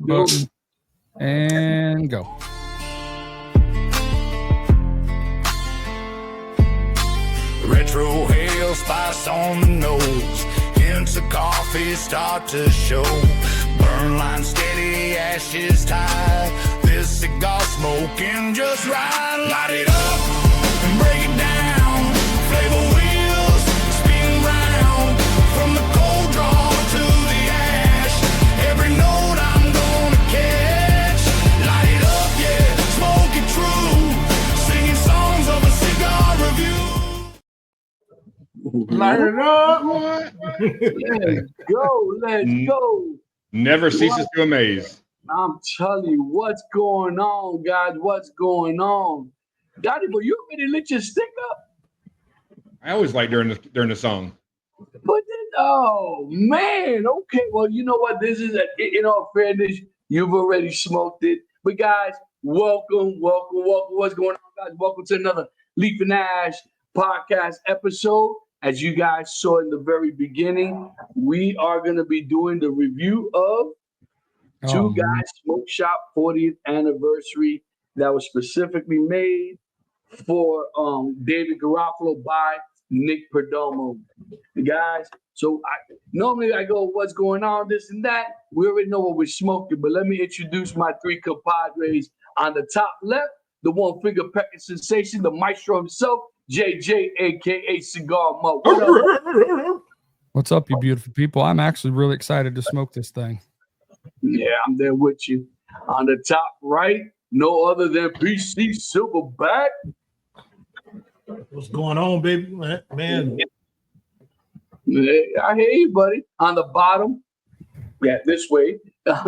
button, and go. Retro hail spice on the nose. Hints of coffee start to show. Burn line steady, ashes tight. This cigar smoking just right. Light it up and break it down. Flavor wheels spin round. From the cold draw to the ash. Every note I'm gonna catch. Light it up, yeah, smoke it true. Singing songs of a cigar review. Light it up. Let's go. Never ceases to amaze. I'm telling you, what's going on, guys? What's going on? Daddy, but you already lit your stick up? I always like during the song. But then, oh man, okay. Well, you know what? This is in all fairness, you've already smoked it. But guys, welcome. What's going on, guys? Welcome to another Leaf and Ash podcast episode. As you guys saw in the very beginning, we are going to be doing the review of Two Guys Smoke Shop 40th anniversary that was specifically made for David Garofalo by Nick Perdomo. Guys, so normally I go, what's going on, this and that. We already know what we're smoking, but let me introduce my three compadres. On the top left, the one finger pecking sensation, the maestro himself, JJ, aka Cigar Mo. What's up, you beautiful people? I'm actually really excited to smoke this thing. Yeah, I'm there with you. On the top right, no other than PC Silverback. What's going on, baby? Man. Yeah, I hear you, buddy. On the bottom, yeah, this way,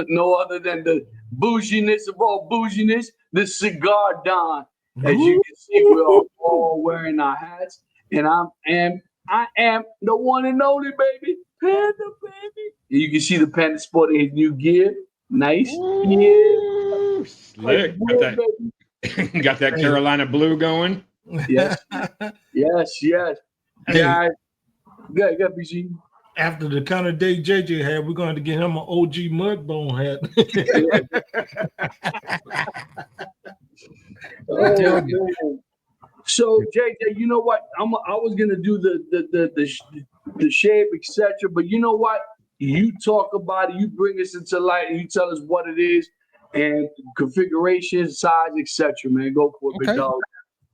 no other than the bouginess of all bouginess, the Cigar Don. As you can see, we're all wearing our hats, and I am the one and only, baby, Panda, baby. And you can see the Panda sporting his new gear. Nice. Yeah. Slick. Got that Carolina blue going. Yes. Hey, Guys, good, BG. after the kind of day JJ had, we're going to get him an OG Mudbone hat. So JJ, you know what? I was gonna do the shape, etc. But you know what? You talk about it. You bring us into light, and you tell us what it is and configuration, size, etc. Man, go for it, big dog.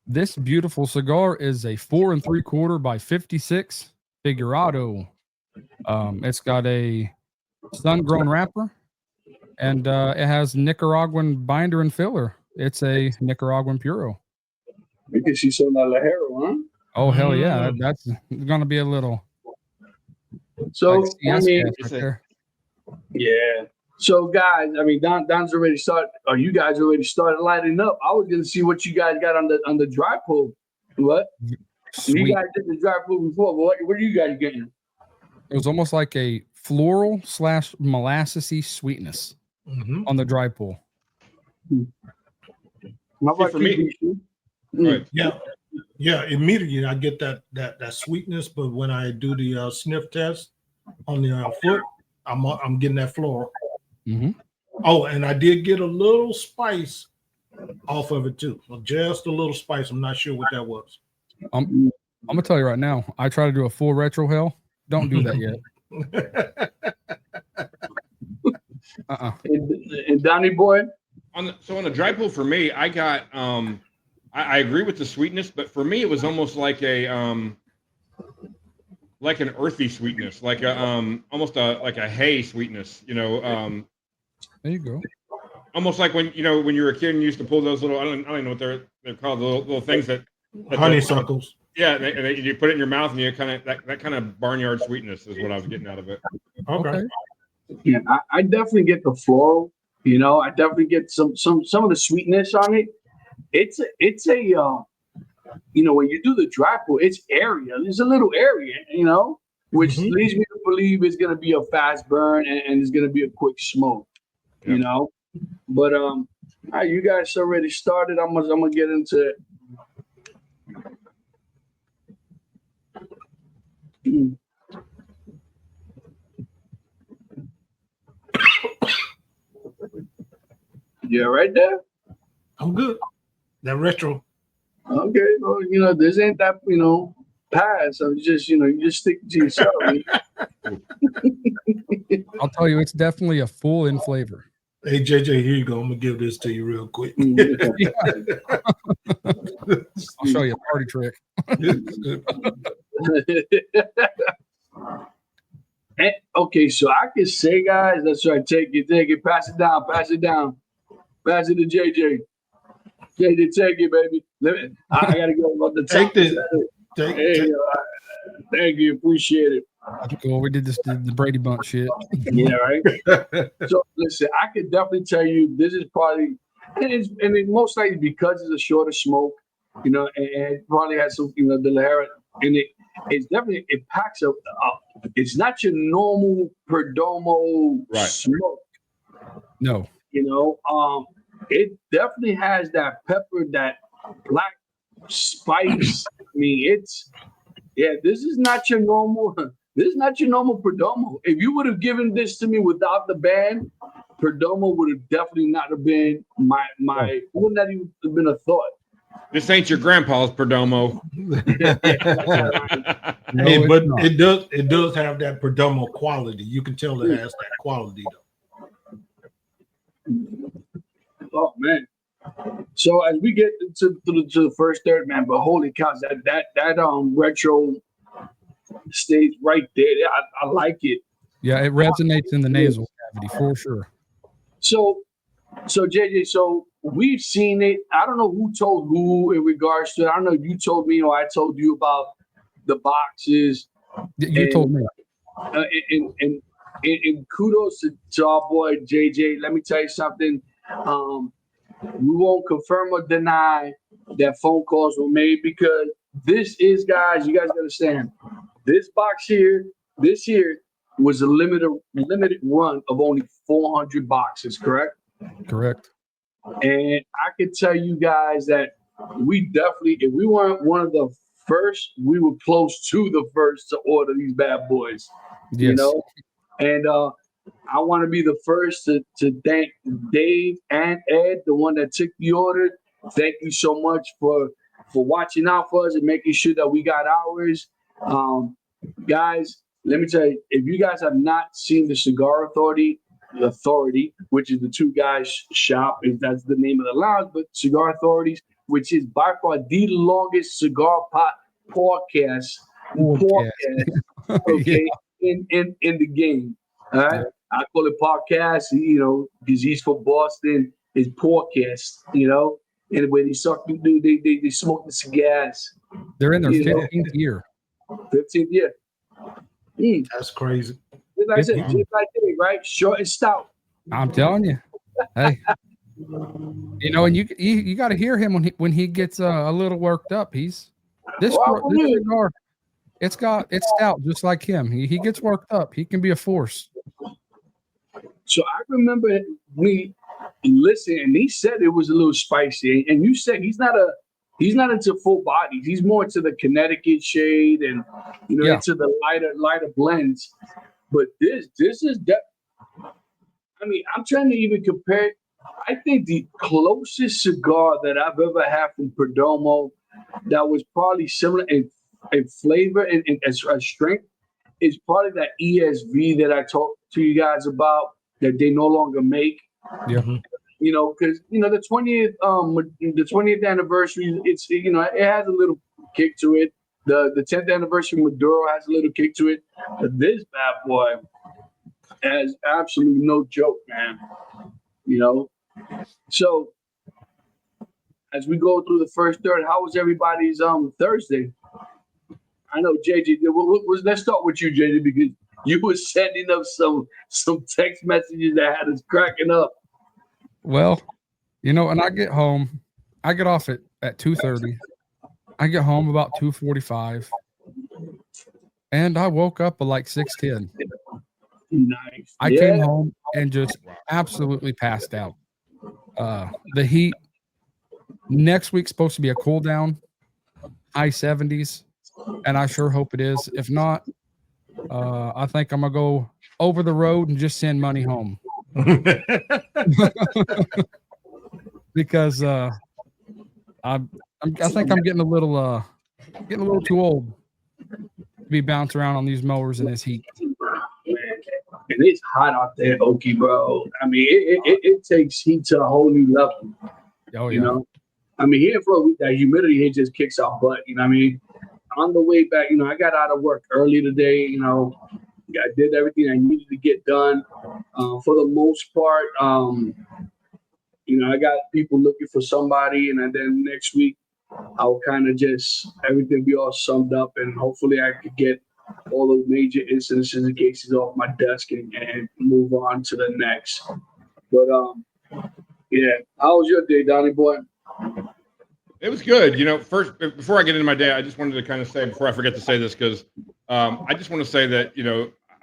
This beautiful cigar is a 4 3/4 by 56 Figurado. It's got a sun-grown wrapper, and it has Nicaraguan binder and filler. It's a Nicaraguan Puro. You can see some of that Lajero, huh? Oh, hell yeah. That's going to be a little... So, like I mean, right there. Yeah. So, guys, I mean, Don's already started, or you guys already started lighting up. I was going to see what you guys got on the dry pull. What? Sweet. You guys did the dry pull before, but what are you guys getting? It was almost like a floral / molassesy sweetness on the dry pull. How about for me? Right. Yeah, immediately I get that sweetness, but when I do the sniff test on the foot, I'm getting that floral. Mm-hmm. Oh, and I did get a little spice off of it too. So just a little spice. I'm not sure what that was. I'm gonna tell you right now. I try to do a full retro hell. Don't do that yet. And Donnie boy. On the dry pull for me, I got I agree with the sweetness, but for me it was almost like a like an earthy sweetness, like a almost like a hay sweetness, you know. There you go. Almost like when you were a kid and you used to pull those little I don't know what they're called, the little things that honeysuckles. Yeah, and you put it in your mouth and you kind of that kind of barnyard sweetness is what I was getting out of it. Okay. Yeah, I definitely get the floral. You know, I definitely get some of the sweetness on it. It's a you know, when you do the dry pull, it's area. There's a little area, you know, which leads me to believe it's gonna be a fast burn and it's gonna be a quick smoke. You know, but all right, you guys already started. I'm gonna get into it. Yeah, right there. I'm good. That retro. Okay, well, this ain't that, pass. I'm just, you just stick to yourself. I'll tell you, it's definitely a full in flavor. Hey, JJ, here you go. I'm going to give this to you real quick. I'll show you a party trick. Okay, so I can say, guys, that's right. Take it, pass it down, pass it to JJ. JJ, take it, baby. I gotta go about the top. Thank you, appreciate it. Cool. We did the Brady Bunch shit. Yeah, right. So listen, I could definitely tell you this is probably, and it's most likely because it's a shorter smoke, and it probably has some, the Lahara in it. It's definitely, it packs up. It's not your normal Perdomo smoke. No. It definitely has that pepper, that black spice. I mean, this is not your normal. This is not your normal Perdomo. If you would have given this to me without the band, Perdomo would have definitely not have been my. Wouldn't that even have been a thought? This ain't your grandpa's Perdomo. Hey, but it does have that Perdomo quality. You can tell it has that quality though. Oh man. So as we get to the first third, man, but holy cow, that retro stays right there. I like it. Yeah, it resonates in the nasal cavity for sure. So JJ, so we've seen it. I don't know who told who in regards to it. I don't know if you told me or I told you about the boxes. You told me. And kudos to our boy JJ. Let me tell you something. We won't confirm or deny that phone calls were made because this is, guys, you guys understand. This box here, this here was a limited run of only 400 boxes, correct? Correct. And I can tell you guys that we definitely, if we weren't one of the first, we were close to the first to order these bad boys. Yes. And I want to be the first to thank Dave and Ed, the one that took the order. Thank you so much for watching out for us and making sure that we got ours. Guys, let me tell you, if you guys have not seen the Cigar Authority, which is the two guys shop, if that's the name of the lounge, but Cigar Authorities, which is by far the longest cigar pot podcast okay, in the game. All right. I call it podcast, because he's from Boston. It's podcast, and when they smoke the cigars. They're in their 15th year. 15th year. That's crazy. Like I said, just like Dave, right? Short and stout. I'm telling you. Hey. And you got to hear him when he gets a little worked up. This cigar, it's stout just like him. He gets worked up. He can be a force. So I remember me listening, and he said it was a little spicy. And you said he's not into full bodies. He's more into the Connecticut shade and into the lighter blends. But this is I'm trying to even compare. I think the closest cigar that I've ever had from Perdomo that was probably similar in flavor and as strength is probably that ESV that I talked to you guys about that they no longer make. Yeah. Because the 20th anniversary, it has a little kick to it. The 10th anniversary Maduro has a little kick to it. But this bad boy has absolutely no joke, man. So as we go through the first third, how was everybody's Thursday? I know JJ. Let's start with you, JJ, because you were sending up some text messages that had us cracking up. Well, when I get home, I get off at 2:30. I get home about 2:45, and I woke up at like 6:10. Nice. I came home and just absolutely passed out. The heat. Next week's supposed to be a cool down, high 70s, and I sure hope it is. If not, I think I'm gonna go over the road and just send money home. because I think I'm getting a little too old to be bouncing around on these mowers in this heat. And it's hot out there, Okie, bro. I mean, it takes heat to a whole new level. Oh yeah. You know, I mean, here in Florida, that humidity here just kicks our butt. You know what I mean? On the way back, I got out of work early today. I did everything I needed to get done. For the most part, I got people looking for somebody, and then next week I'll kind of just everything be all summed up, and hopefully I could get all those major incidences and cases off my desk and move on to the next. But yeah, how was your day, Donnie boy? It was good. First, before I get into my day, I just wanted to kind of say, before I forget to say this, because I just want to say that,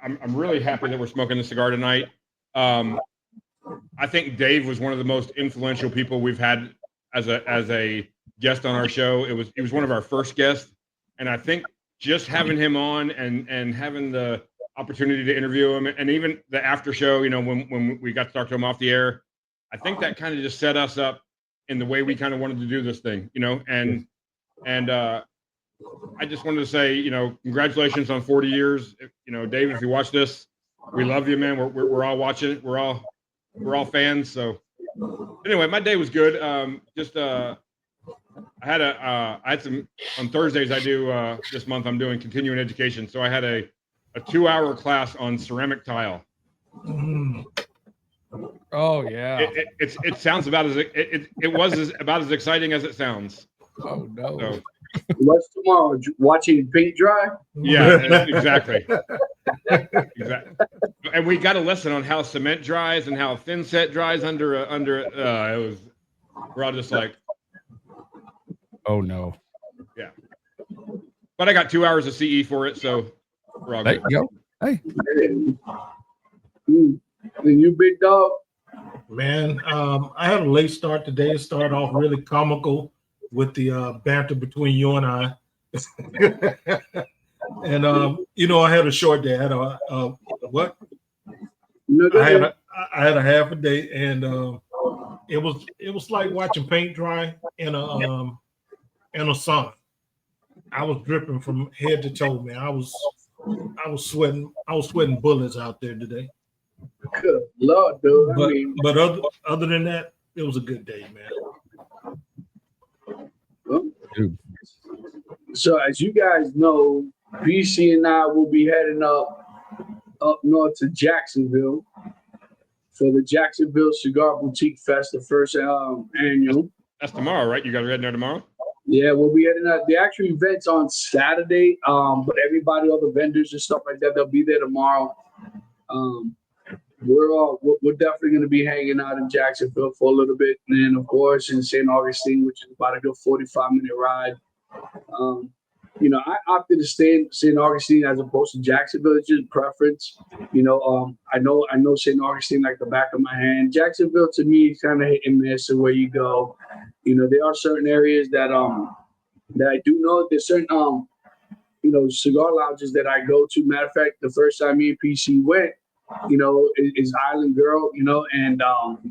I'm really happy that we're smoking the cigar tonight. I think Dave was one of the most influential people we've had as a guest on our show. He was one of our first guests. And I think just having him on and having the opportunity to interview him, and even the after show, when we got to talk to him off the air, I think that kind of just set us up in the way we kind of wanted to do this thing, and I just wanted to say, congratulations on 40 years. Dave, if you watch this, we love you, man. We're all watching it. We're all fans. So anyway, my day was good. I had some on Thursdays. I do this month. I'm doing continuing education. So I had a 2-hour class on ceramic tile. Oh yeah. It sounds about as it was about as exciting as it sounds. Oh no. So, what's tomorrow? Watching paint dry? Yeah, exactly. Exactly. And we got a lesson on how cement dries and how thin set dries under it. We're all just like, oh no. Yeah. But I got 2 hours of CE for it, so we're all good. There you go. Hey. And you, big dog? Man, I had a late start today. It started off really comical with the banter between you and I. And I had a short day. I had a what? I had a half a day, and it was like watching paint dry in a sun. I was dripping from head to toe, man. I was sweating bullets out there today. Good Lord, dude. But other than that, it was a good day, man. So as you guys know, BC and I will be heading up north to Jacksonville for the Jacksonville Cigar Boutique Fest, the first annual. That's tomorrow, right? You guys are heading there tomorrow? Yeah, we'll be heading out. The actual event's on Saturday, but everybody, all the vendors and stuff like that, they'll be there tomorrow. We're definitely going to be hanging out in Jacksonville for a little bit, and then of course in St. Augustine, which is about a good 45-minute ride. I opted to stay in St. Augustine as opposed to Jacksonville. It's just preference. I know St. Augustine like the back of my hand. Jacksonville to me is kind of hit and miss of where you go. There are certain areas that I do know. There's certain cigar lounges that I go to. Matter of fact, the first time me and PC went, is Island Girl, and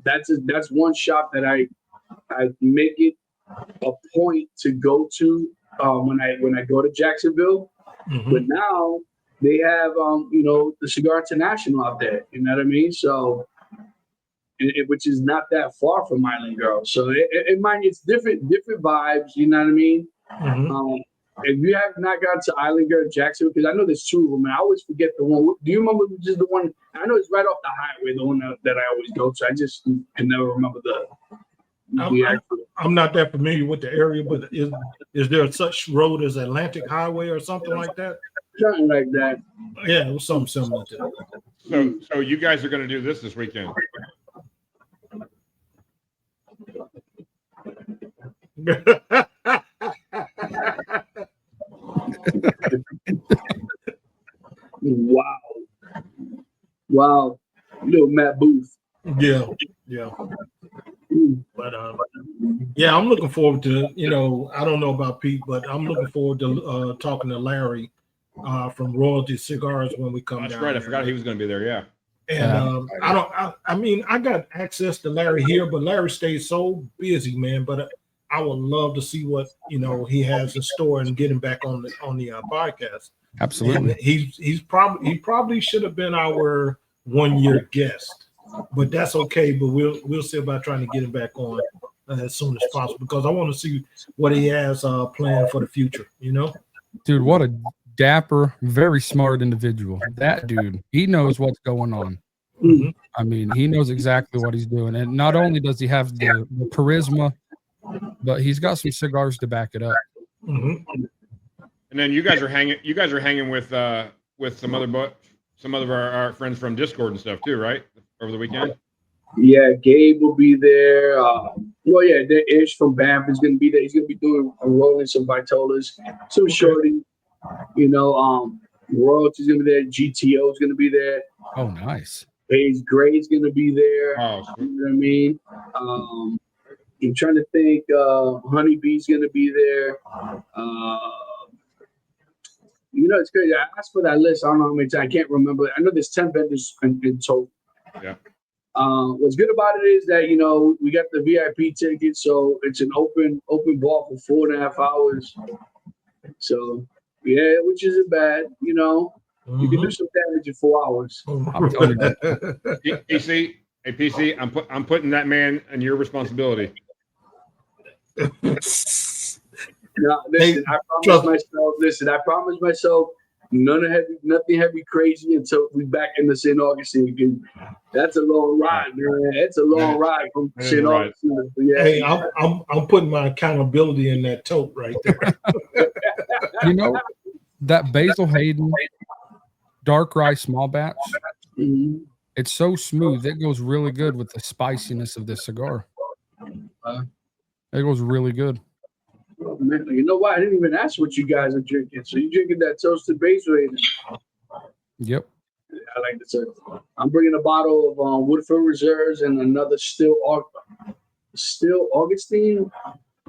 that's one shop that I make it a point to go to when I go to Jacksonville. Mm-hmm. But now they have the Cigar International out there. You know what I mean? So, which is not that far from Island Girl. So it's different vibes. You know what I mean? Mm-hmm. If you have not gone to Island Girl Jacksonville, because I know there's two of them, and I always forget the one. Do you remember just the one? I know it's right off the highway, the one that I always go to. I just can never remember I'm not that familiar with the area, but is there such road as Atlantic Highway or something like that? Something like that. Yeah, it was something similar to that. So you guys are going to do this weekend? Wow, little Matt Booth. Yeah. But I'm looking forward to, I don't know about Pete, but I'm looking forward to talking to Larry from Royalty Cigars when we come down. That's right. I forgot he was going to be there. Yeah. And I mean, I got access to Larry here, but Larry stays so busy, man. But I would love to see what he has in store and get him back on the podcast. Absolutely. And he probably should have been our 1-year guest, but that's okay. But we'll see about trying to get him back on as soon as possible, because I want to see what he has planned for the future. Dude, what a dapper, very smart individual. That dude, he knows what's going on. Mm-hmm. I mean, he knows exactly what he's doing. And not only does he have the charisma, but he's got some cigars to back it up. Mm-hmm. And then you guys are hanging with some other our friends from Discord and stuff too, right? Over the weekend. Yeah, Gabe will be there. Ish from Banff is gonna be there. He's gonna be doing rolling some Vitolas, some shorty. Royalty's gonna be there. GTO is gonna be there. Oh, nice. Hayes Gray's gonna be there. Oh, you know what I mean? I'm trying to think. Honeybee's gonna be there. It's crazy. I asked for that list. I don't know how many times. I can't remember. I know there's 10 vendors in total. Yeah. What's good about it is that we got the VIP ticket, so it's an open ball for 4.5 hours. So yeah, which isn't bad. Mm-hmm. You can do some damage in 4 hours. I'm telling you. PC, I'm putting that man on your responsibility. No, listen, I promised myself nothing heavy crazy until we back in the St. Augustine. That's a long ride, man. It's a long ride from St. Augustine. Yeah. Hey, I'm putting my accountability in that tote right there. That Basil Hayden dark rye small batch, Mm-hmm. it's so smooth. It goes really good with the spiciness of this cigar. It goes really good. Oh, man, you know what? I didn't even ask what you guys are drinking. So you're drinking that toasted Basil Hayden. Yep. I like this. I'm bringing a bottle of Woodford Reserves and another Still Augustine.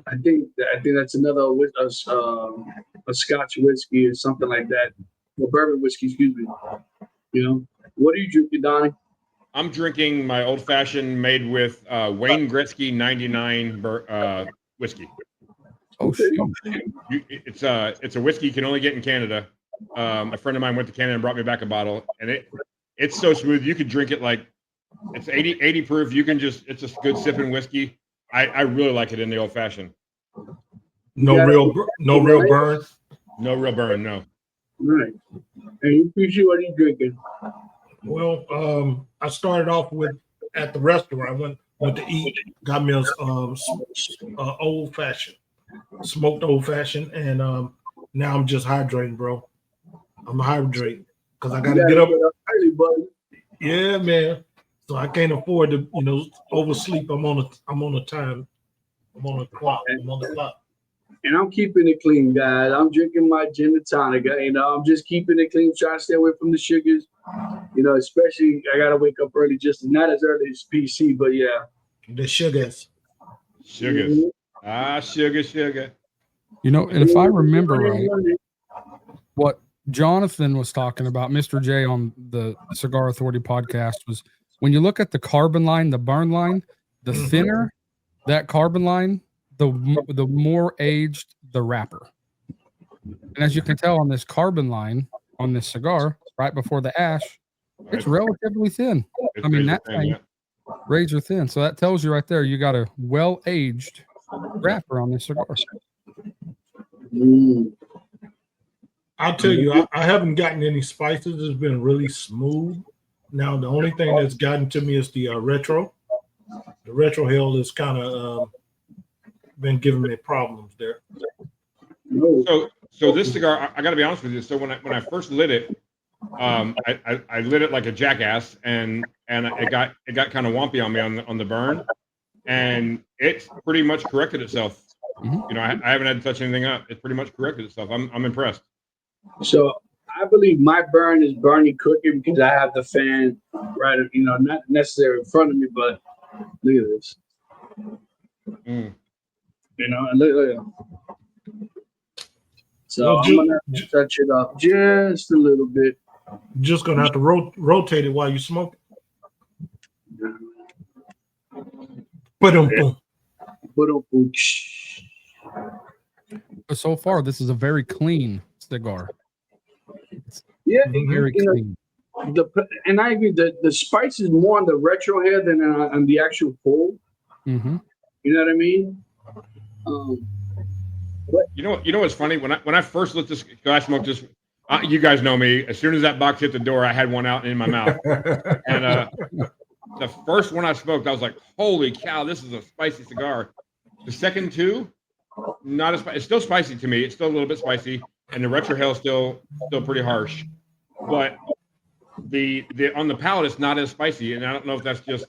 I think that's another a Scotch whiskey or something like that, or bourbon whiskey. Excuse me. What are you drinking, Donnie? I'm drinking my old fashioned made with Wayne Gretzky 99 whiskey. Oh shoot! It's a whiskey you can only get in Canada. A friend of mine went to Canada and brought me back a bottle, and it's so smooth. You could drink it like it's 80 proof. It's just good sipping whiskey. I really like it in the old fashioned. No real burn. No real burn. No. Right. And you appreciate what you drinking? Well, I started off with at the restaurant. Went to eat. Got me a old fashioned. Smoked old fashioned, and now I'm just hydrating, bro. I'm hydrating because I gotta get up early, buddy. Yeah, man. So I can't afford to, oversleep. I'm on a time. I'm on the clock. And I'm keeping it clean, guys. I'm drinking my gin and tonic. I'm just keeping it clean, trying to stay away from the sugars. Especially I gotta wake up early, just not as early as PC, but yeah. The sugars. Mm-hmm. Sugar. And if I remember right, what Jonathan was talking about, Mr. J on the Cigar Authority podcast, was when you look at the carbon line, the burn line, the thinner that carbon line, the more aged the wrapper. And as you can tell on this carbon line on this cigar, right before the ash, it's relatively thin. That thing, razor thin. So that tells you right there, you got a well-aged wrapper on this cigar. I'll tell you, I haven't gotten any spices. It's been really smooth. Now, the only thing that's gotten to me is the retro. The retro hill has kind of been giving me problems there. So this cigar, I got to be honest with you. So when I first lit it, I lit it like a jackass, and it got kind of wompy on me on the burn, and it's pretty much corrected itself. Mm-hmm. I haven't had to touch anything up. It's pretty much corrected itself. I'm impressed. So I believe my burn is burning quicker because I have the fan right, not necessarily in front of me, but look at this. And look. So I'm gonna touch it up just a little bit. Just gonna have to rotate it while you smoke it. So far, this is a very clean cigar. Yeah, Very clean. And I agree that the spice is more on the retro head than on the actual full. Mm-hmm. You know what I mean? You know what's funny? When I first lit this, I smoked this. You guys know me. As soon as that box hit the door, I had one out in my mouth. And the first one I smoked, I was like, "Holy cow, this is a spicy cigar." The second two, not as it's still spicy to me. It's still a little bit spicy, and the retro hell is still pretty harsh. But the on the palate, it's not as spicy, and I don't know if that's just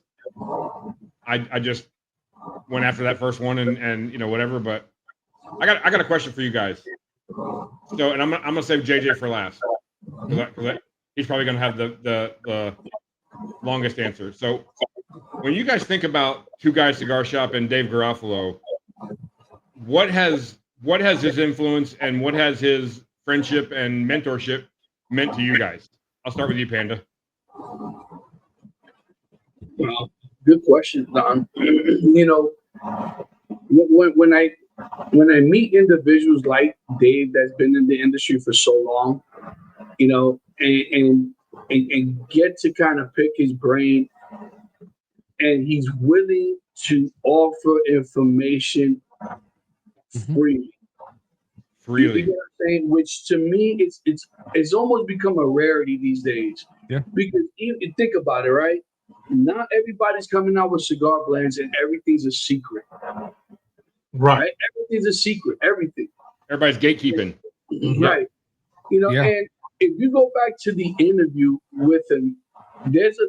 I just went after that first one and whatever. But I got a question for you guys. So, and I'm gonna save JJ for last because he's probably gonna have the longest answer. So, when you guys think about Two Guys Cigar Shop and Dave Garofalo, what has his influence and what has his friendship and mentorship meant to you guys? I'll start with you, Panda. Well, good question, Don. When I meet individuals like Dave that's been in the industry for so long, and get to kind of pick his brain, and he's willing to offer information freely. You know what I'm saying? Which to me, it's almost become a rarity these days. Yeah. Because even think about it, right? Not everybody's coming out with cigar blends, and everything's a secret. Right? Everything's a secret. Everything. Everybody's gatekeeping. Right. And if you go back to the interview with him, there's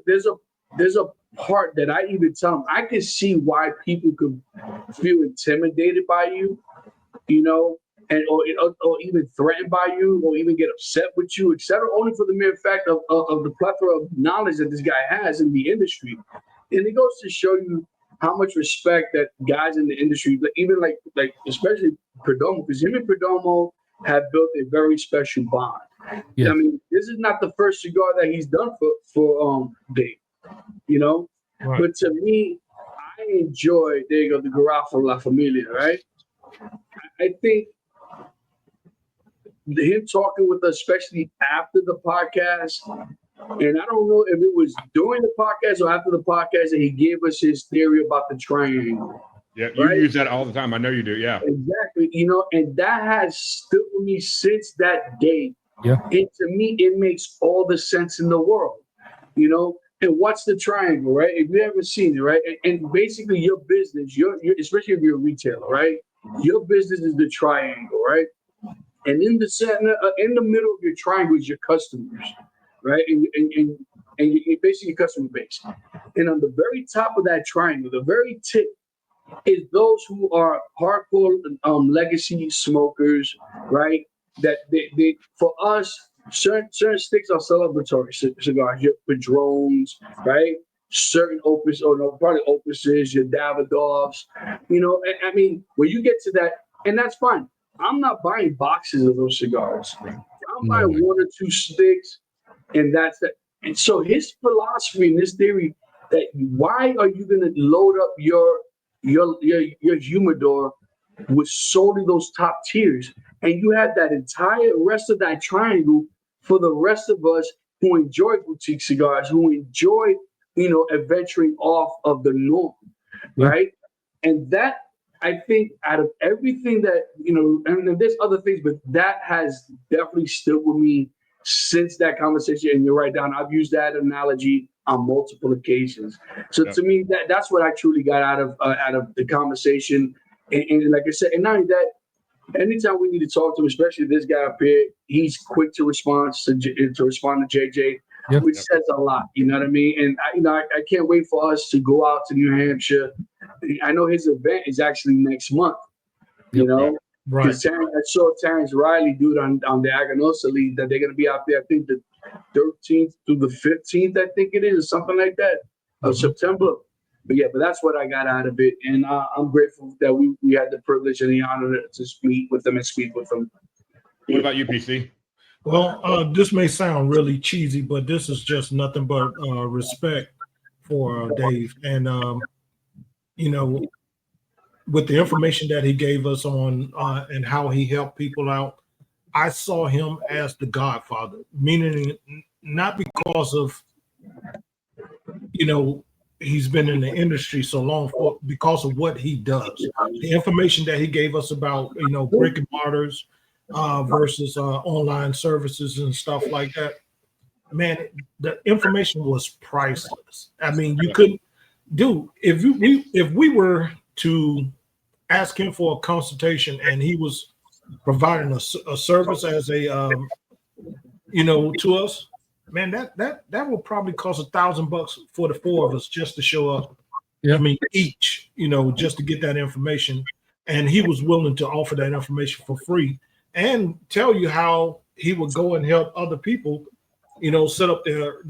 a part that I even tell him I can see why people could feel intimidated by you, and or even threatened by you, or even get upset with you, etc. Only for the mere fact of the plethora of knowledge that this guy has in the industry, and it goes to show you how much respect that guys in the industry, even like especially Perdomo, because him and Perdomo have built a very special bond. Yeah. I mean, this is not the first cigar that he's done for Dave, Right. But to me, I enjoy, there you go, the Garofalo La Familia, right? I think him talking with us, especially after the podcast, and I don't know if it was during the podcast or after the podcast that he gave us his theory about the triangle. Yeah, you use that all the time. I know you do. Yeah, exactly. And that has stood with me since that day. Yeah, and to me, it makes all the sense in the world. And what's the triangle, right? If you haven't seen it, right? And basically, your business, your especially if you're a retailer, right? Your business is the triangle, right? And in the center, in the middle of your triangle is your customers, right? And basically your customer base. And on the very top of that triangle, the very tip, is those who are hardcore legacy smokers, right? That they for us, certain sticks are celebratory cigars. Your Padrones, right? Certain probably Opuses, your Davidoffs. I mean, when you get to that, and that's fine. I'm not buying boxes of those cigars. I'm buying one or two sticks, and that's that. And so his philosophy and his theory that why are you going to load up your humidor with solely those top tiers, and you have that entire rest of that triangle for the rest of us who enjoy boutique cigars, who enjoy adventuring off of the norm, right? And that, I think, out of everything that and there's other things, but that has definitely stood with me since that conversation. And you're right, Don, I've used that analogy on multiple occasions. So to me, that's what I truly got out of the conversation. And like I said, and not only that, anytime we need to talk to him, especially this guy up here, he's quick to respond to JJ, which says a lot. You know what I mean? And I can't wait for us to go out to New Hampshire. I know his event is actually next month. Right? I saw Terrence Riley do it on the Aganosa League that they're going to be out there. I think the 13th through the 15th, I think it is, or something like that, of September. But that's what I got out of it, and I'm grateful that we had the privilege and the honor to speak with them and speak with them. What about you, PC? Well, this may sound really cheesy, but this is just nothing but respect for Dave. And you know, with the information that he gave us on and how he helped people out, I saw him as the Godfather, meaning not because of, you know, he's been in the industry so long, for because of what he does. The information that he gave us about, you know, brick and mortars versus online services and stuff like that. Man, the information was priceless. I mean, you couldn't do if we were to ask him for a consultation and he was providing a service as a you know, to us, man, that will probably cost $1,000 for the four of us just to show up. Yeah. I mean, each, you know, just to get that information. And he was willing to offer that information for free and tell you how he would go and help other people, you know, set up their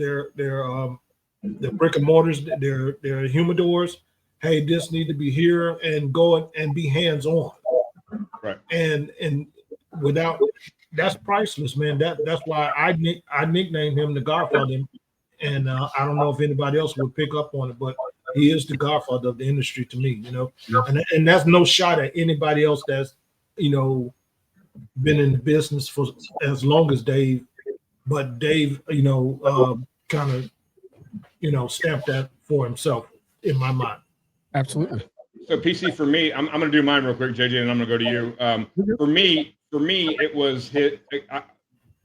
brick and mortars, their humidors. Hey, this need to be here, and go and be hands on. Right. And without, that's priceless, man. That's why I nicknamed him the Godfather. And I don't know if anybody else would pick up on it, but he is the Godfather of the industry to me, you know. And that's no shot at anybody else that's, you know, been in the business for as long as Dave. But Dave, you know, kind of, you know, stamped that for himself in my mind. Absolutely. So PC, for me, I'm going to do mine real quick, JJ, and I'm going to go to you. For me, it was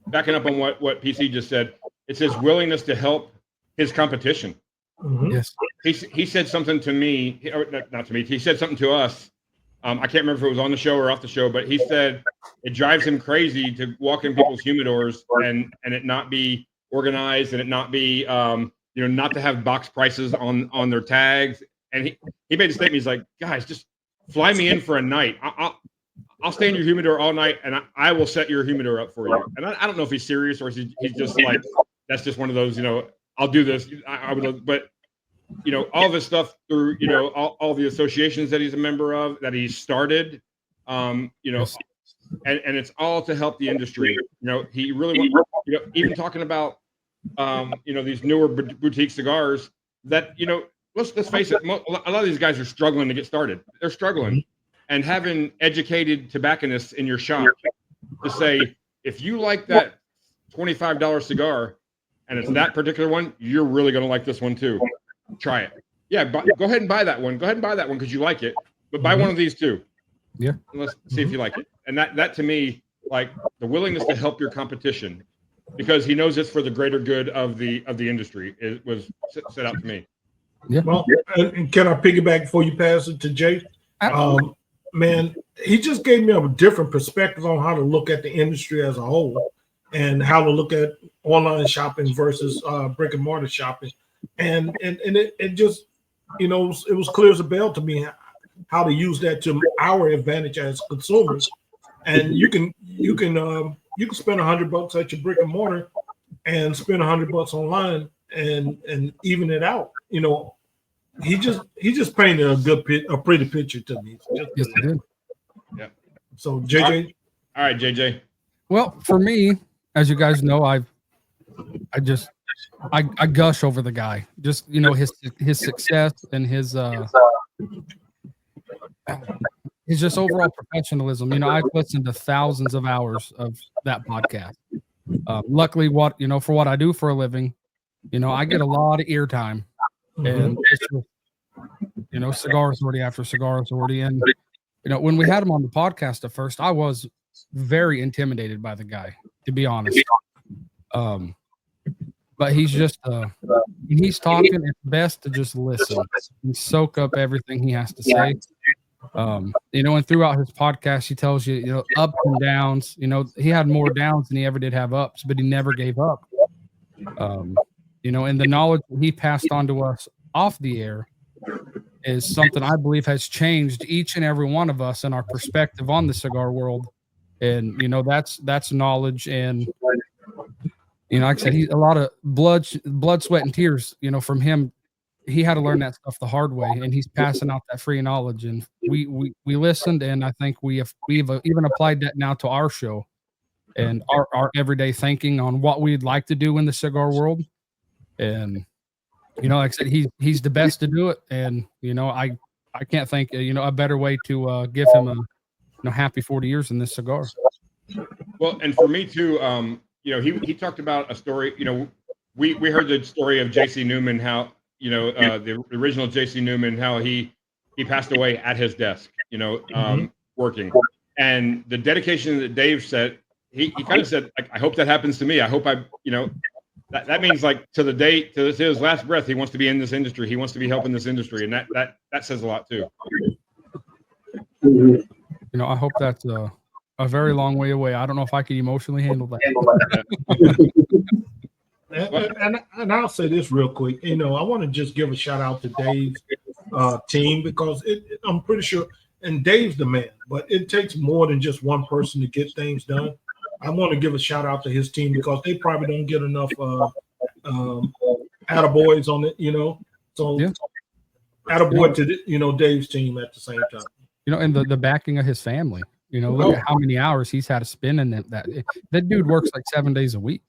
backing up on what PC just said. It's his willingness to help his competition. Mm-hmm. Yes. He said something to me, or not to me. He said something to us. I can't remember if it was on the show or off the show, but he said it drives him crazy to walk in people's humidors and it not be organized, and it not be you know, not to have box prices on their tags. And he made a statement. He's like, guys, just fly me in for a night. I'll stay in your humidor all night, and I will set your humidor up for you. And I don't know if he's serious or he's just like, that's just one of those, you know, I'll do this. I would, but you know, all this stuff through, you know, all the associations that he's a member of, that he started, you know, and it's all to help the industry. You know, he really, you know, even talking about, you know, these newer boutique cigars that, you know, let's face it, a lot of these guys are struggling to get started. They're struggling. And having educated tobacconists in your shop to say, if you like that $25 cigar and it's that particular one, you're really going to like this one too. Try it. Yeah, go ahead and buy that one. Go ahead and buy that one because you like it. But buy one of these too. Yeah. And let's see if you like it. And that to me, like the willingness to help your competition, because he knows it's for the greater good of the industry. It was set out to me. Yeah. Well, and can I piggyback before you pass it to Jay? Man, he just gave me a different perspective on how to look at the industry as a whole and how to look at online shopping versus brick and mortar shopping. And it just, you know, it was clear as a bell to me how to use that to our advantage as consumers. And you can spend $100 at your brick and mortar and spend $100 online and even it out. You know, he just painted a pretty picture to me. Yes, he did. Yeah. So JJ. All right, JJ. Well, for me, as you guys know, I gush over the guy. Just, you know, his success and his just overall professionalism. You know, I've listened to thousands of hours of that podcast. Luckily, for what I do for a living, you know, I get a lot of ear time. And it's just, you know, cigar authority after cigar authority. And, you know, when we had him on the podcast at first, I was very intimidated by the guy, to be honest. But he's just, when he's talking, it's best to just listen and soak up everything he has to say. You know, and throughout his podcast, he tells you, you know, ups and downs. You know, he had more downs than he ever did have ups, but he never gave up. You know, and the knowledge he passed on to us off the air is something I believe has changed each and every one of us in our perspective on the cigar world. And, you know, that's knowledge. And, you know, like I said, he's a lot of blood, sweat, and tears, you know, from him. He had to learn that stuff the hard way, and he's passing out that free knowledge. And we listened, and I think we've even applied that now to our show and our everyday thinking on what we'd like to do in the cigar world. And, you know, like I said, he's the best to do it. And, you know, I I can't think a better way to give him a happy 40 years than this cigar. Well, and for me too, he talked about a story. We heard the story of J.C. Newman, how the original J.C. Newman, how he passed away at his desk, working, and the dedication that Dave said. He kind of said, I hope that happens to me. I hope that means like to his last breath, he wants to be in this industry. He wants to be helping this industry, and that says a lot too. I hope that's a very long way away. I don't know if I could emotionally handle that. And I'll say this real quick. I want to just give a shout out to Dave's team, because I'm pretty sure, and Dave's the man, but it takes more than just one person to get things done. I want to give a shout out to his team, because they probably don't get enough attaboys on it, So yeah. Attaboy to Dave's team at the same time. And the backing of his family. Look at how many hours he's had to spend in that dude works like 7 days a week.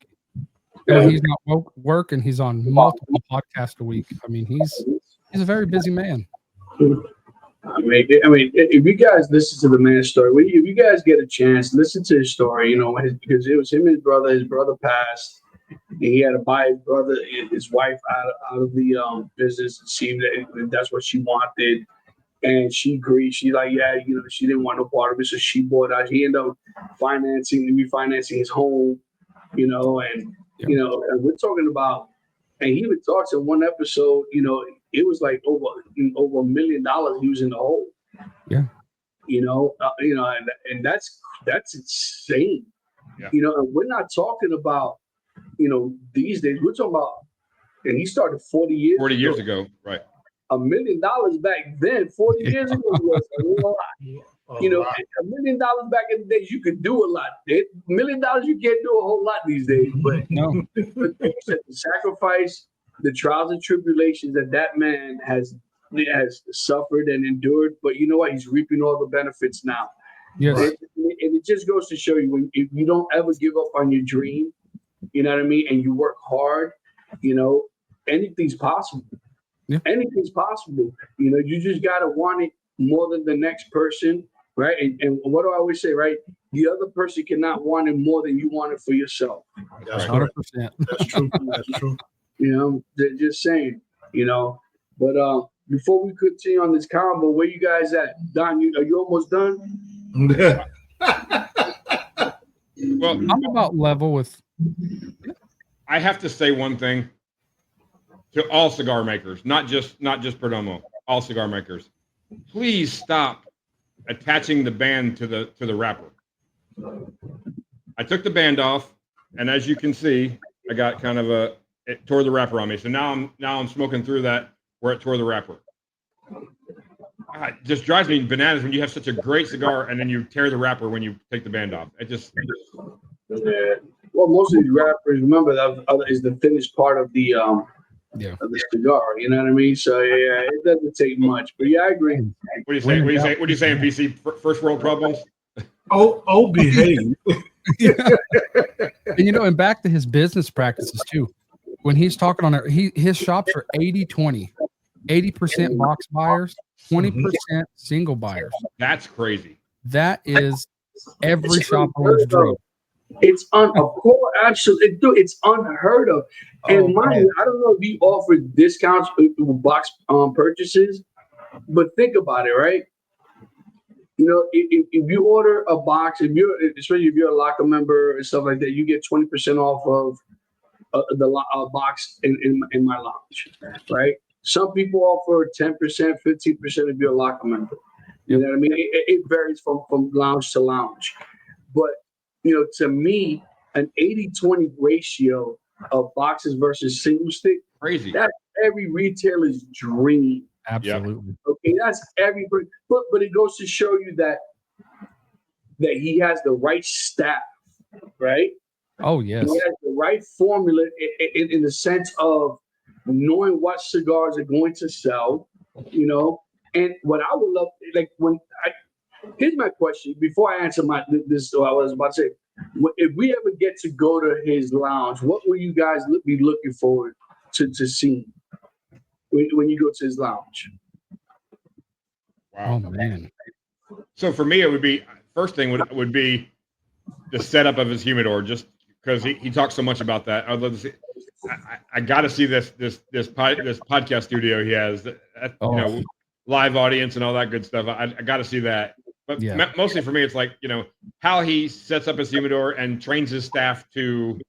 He's not working. He's on multiple podcasts a week. I mean, he's a very busy man. I mean, if you guys listen to the man's story, if you guys get a chance, listen to his story. Because it was him and his brother. His brother passed, and he had to buy his wife out of the business. It seemed that that's what she wanted, and she agreed. She she didn't want no part of it, so she bought out. He ended up refinancing his home, and we're talking about. And he even talks in one episode, it was like over $1 million he was in the hole. Yeah. And that's insane. Yeah. And we're not talking about, these days. We're talking about, and he started 40 years ago, right? $1 million back then, 40 years ago was a lot. $1 million back in the days, you could do a lot. $1 million, you can't do a whole lot these days. But no, the sacrifice, the trials and tribulations that man has suffered and endured. But you know what? He's reaping all the benefits now. Yes. And it just goes to show you, if you don't ever give up on your dream, you know what I mean, and you work hard, anything's possible. Yeah. Anything's possible. You just gotta want it more than the next person, right? And what do I always say, right? The other person cannot want it more than you want it for yourself. That's 100%. That's true. That's true. They're just saying, But before we continue on this combo, where you guys at? Don, are you almost done? Well, I'm about level with. I have to say one thing to all cigar makers, not just Perdomo, all cigar makers. Please stop attaching the band to the wrapper. I took the band off, and as you can see, I got kind of it tore the wrapper on me. So now I'm smoking through that where it tore the wrapper. It just drives me bananas when you have such a great cigar and then you tear the wrapper when you take the band off. It just. Yeah. Well, most of these wrappers, remember, that is the finished part of the of the cigar. You know what I mean? So yeah, it doesn't take much. But yeah, I agree. What do you say? What do you saying, PC? First world problems. Oh, behave. And back to his business practices too. When he's talking on there, his shops are 80-20. 80% box buyers, 20% single buyers. That's crazy. That is every shop owner's dream. It's absolutely, dude, it's unheard of. And mind you, I don't know if you offer discounts with box purchases, but think about it, right? If you order a box, especially if you're a locker member and stuff like that, you get 20% off of the box in my lounge, right? Some people offer 10%, 15% if you're a locker member. You know what I mean? It varies from lounge to lounge. But, to me, an 80-20 ratio of boxes versus single stick, crazy. That's every retailer's dream. Absolutely. Okay, that's but it goes to show you that he has the right staff, right? Oh, yes. He has the right formula in the sense of knowing what cigars are going to sell, and what I would love, here's my question before I answer this. I was about to say, if we ever get to go to his lounge, what will you guys be looking forward to seeing when you go to his lounge? Oh man. So for me, it would be first thing would be the setup of his humidor, just because he talks so much about that. I'd love to see. I got to see this podcast studio he has. Live audience and all that good stuff. I got to see that. But mostly for me, it's like how he sets up his humidor and trains his staff to.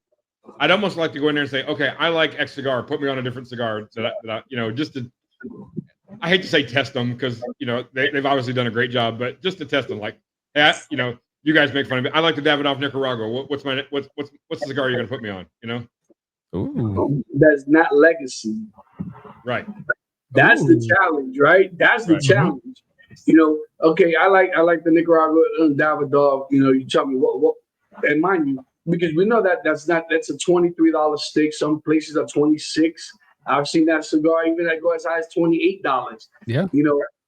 I'd almost like to go in there and say, okay, I like X cigar. Put me on a different cigar. Just to. I hate to say test them because they've obviously done a great job, but just to test them, like, hey, you guys make fun of me. I like the Davidoff Nicaragua. What's the cigar you're gonna put me on? Ooh. That's not legacy. Right. That's the challenge, right? That's the challenge. Okay, I like the Nicaragua Davidoff. You tell me what, and mind you, because we know that's a $23 stick. Some places are 26. I've seen that cigar even that go as high as $28. Yeah.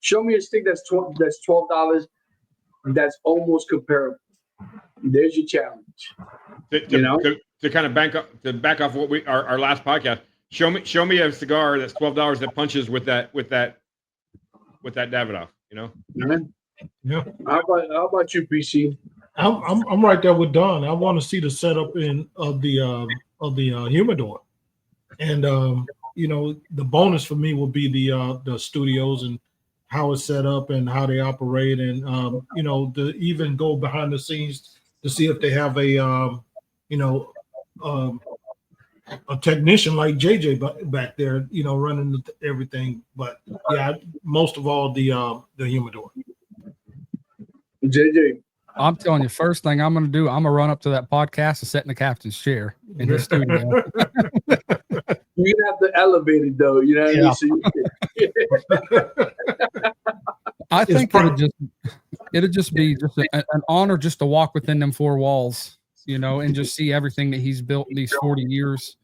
Show me a stick that's $12. That's almost comparable. There's your challenge. To kind of back off what our last podcast. Show me a cigar that's $12 that punches with that Davidoff. Yeah. How about you, PC? I'm right there with Don. I want to see the setup of the humidor, and the bonus for me will be the studios and how it's set up and how they operate, and to even go behind the scenes to see if they have a technician like JJ back there, running everything. But yeah, most of all the humidor. JJ. I'm telling you, first thing I'm going to do, I'm going to run up to that podcast and sit in the captain's chair in his studio. You're going to have to elevate it, though. You know what I mean? I think it'll just be just an honor just to walk within them four walls, and just see everything that he's built in these 40 years,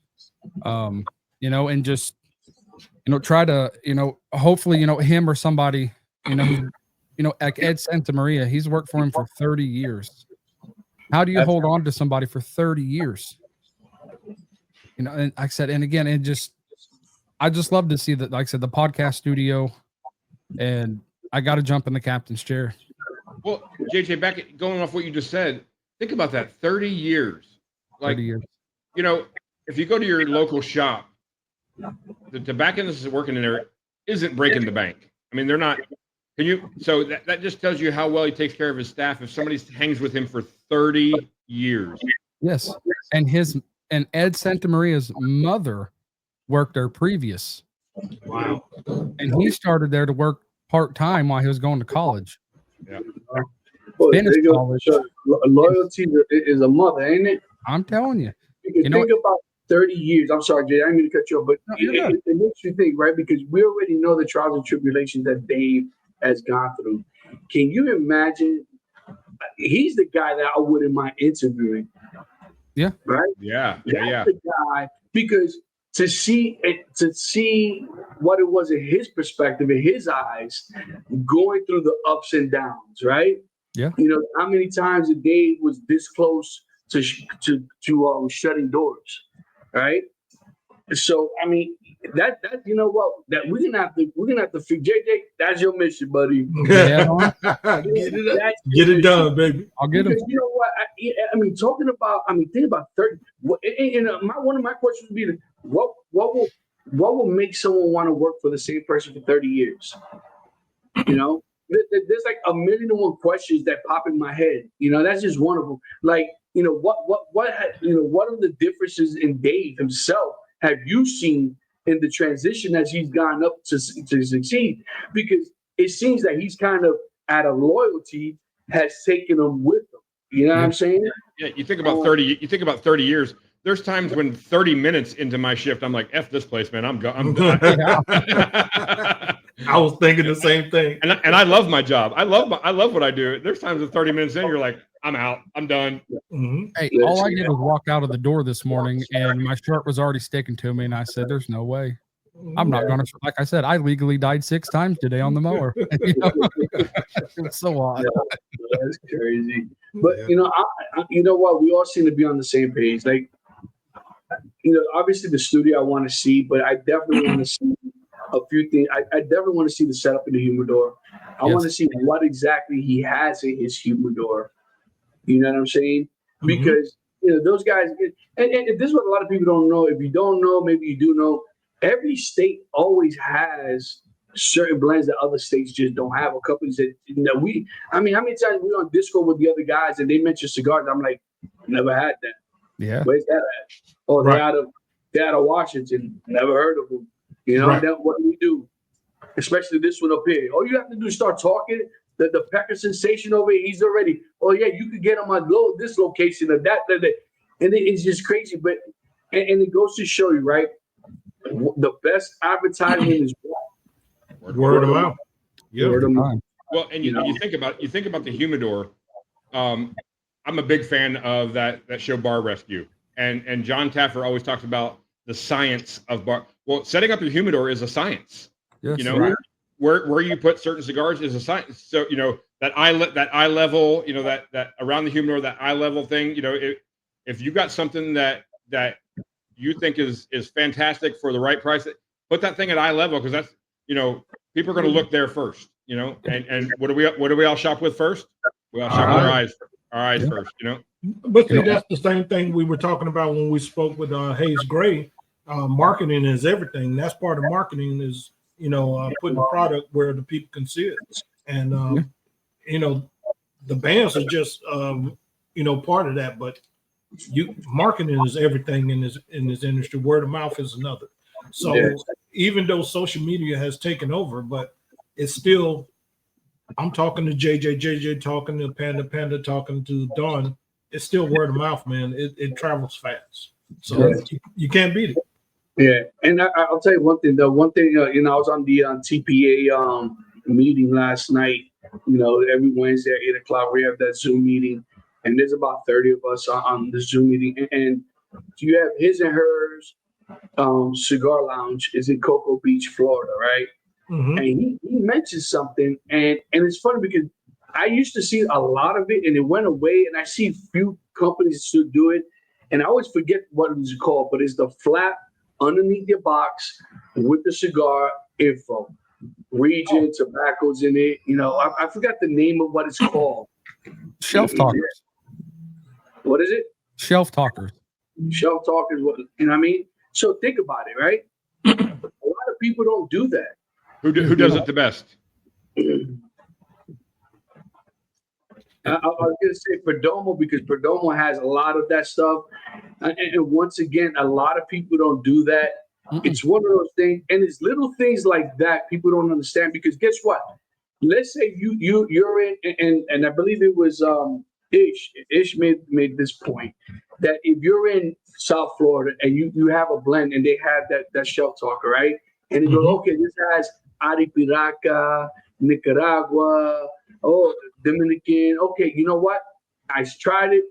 and just, try to, hopefully, him or somebody, like Ed Santamaria, he's worked for him for 30 years. How do you hold on to somebody for 30 years? And like I said, and again, I just love to see that, like I said, the podcast studio, and I got to jump in the captain's chair. Well, JJ, going off what you just said, think about that, 30 years. Like, 30 years. If you go to your local shop, the tobacconist that's working in there isn't breaking the bank. I mean, they're not. So that just tells you how well he takes care of his staff. If somebody hangs with him for 30 years. Yes. And Ed Santamaria's mother worked there previous. Wow. And he started there to work part-time while he was going to college. Yeah. Finished college. Loyalty is a mother, ain't it? I'm telling you. Think about 30 years. I'm sorry, Jay, I didn't mean to cut you off, but it makes you think, right? Because we already know the trials and tribulations that Dave has gone through. Can you imagine? He's the guy that I wouldn't mind interviewing. Yeah. Right? Yeah. That's the guy, because to see what it was in his perspective, in his eyes, going through the ups and downs, right? Yeah. How many times a day was this close to shutting doors, right? So I mean, that that we're gonna have to figure. JJ, that's your mission, buddy. Get it done, baby. I'll get him. Because you know what? Think about 30. One of my questions would be, what will make someone want to work for the same person for 30 years? There's like a million and one questions that pop in my head. That's just one of them. Like, what are the differences in Dave himself have you seen in the transition as he's gone up to succeed? Because it seems that he's kind of out of loyalty has taken him with him. You know what I'm saying? Yeah, you think about 30. You think about 30 years. There's times when 30 minutes into my shift, I'm like, "F this place, man. I'm done." I was thinking the same thing. And I love my job. I love what I do. There's times with 30 minutes in, you're like, I'm out. I'm done. Mm-hmm. Hey, all I did was walk out of the door this morning, and my shirt was already sticking to me, and I said, "There's no way. I'm not going to." Like I said, I legally died 6 times today on the mower. It's so odd. Yeah, that's crazy. But you know what? We all seem to be on the same page. Like, obviously the studio I want to see, but I definitely want to see a few things. I definitely want to see the setup in the humidor. I want to see what exactly he has in his humidor. You know what I'm saying? Because those guys, and this is what a lot of people don't know. If you don't know, maybe you do know. Every state always has certain blends that other states just don't have. Or companies that I mean, how many times we on Discord with the other guys and they mention cigars? I'm like, never had that. Yeah. Where's that at? Oh, they're out of Washington. Never heard of them. You know, then what do we do? Especially this one up here. All you have to do is start talking. The Pecker sensation over here, he's already, oh yeah, you could get him on this location or that. And it's just crazy. But and it goes to show you, right? The best advertisement is word of mouth. Yeah. Word of mouth. Well, and you think about the humidor. I'm a big fan of that show Bar Rescue, and John Taffer always talks about the science of bar. Well, setting up your humidor is a science. Yes, you know, where you put certain cigars is a science. So that eye level, that around the humidor, that eye level thing. If you got something that you think is fantastic for the right price, put that thing at eye level, because that's people are going to look there first. And what do we all shop with first? We all shop with our eyes first. But see, that's the same thing we were talking about when we spoke with Hayes Gray. Marketing is everything. That's part of marketing is putting the product where the people can see it. And the bands are just part of that. But marketing is everything in this industry. Word of mouth is another. So even though social media has taken over, but it's still, I'm talking to JJ talking to Panda talking to Don. It's still word of mouth, man. It travels fast. So you can't beat it. Yeah, and I'll tell you one thing. The one thing, I was on the TPA meeting last night. Every Wednesday at 8:00 we have that Zoom meeting, and there's about 30 of us on the Zoom meeting. And you have his and hers cigar lounge is in Cocoa Beach, Florida, right? And he mentioned something, and it's funny because I used to see a lot of it, and it went away, and I see few companies still do it, and I always forget what it was called, but it's the flap underneath your box with the cigar info, region, tobaccos in it. I forgot the name of what it's called. Shelf talkers. What is it? Shelf talkers. Shelf talkers. What I mean? So think about it, right? A lot of people don't do that. Who does it the best? I was going to say Perdomo, because Perdomo has a lot of that stuff. And once again, a lot of people don't do that. It's one of those things. And it's little things like that people don't understand, because guess what? Let's say you're in, and I believe it was Ish made this point, that if you're in South Florida and you have a blend and they have that shelf talker, right? And they go, okay, this has Aripiraca, Nicaragua, Dominican. Okay, you know what? I tried it.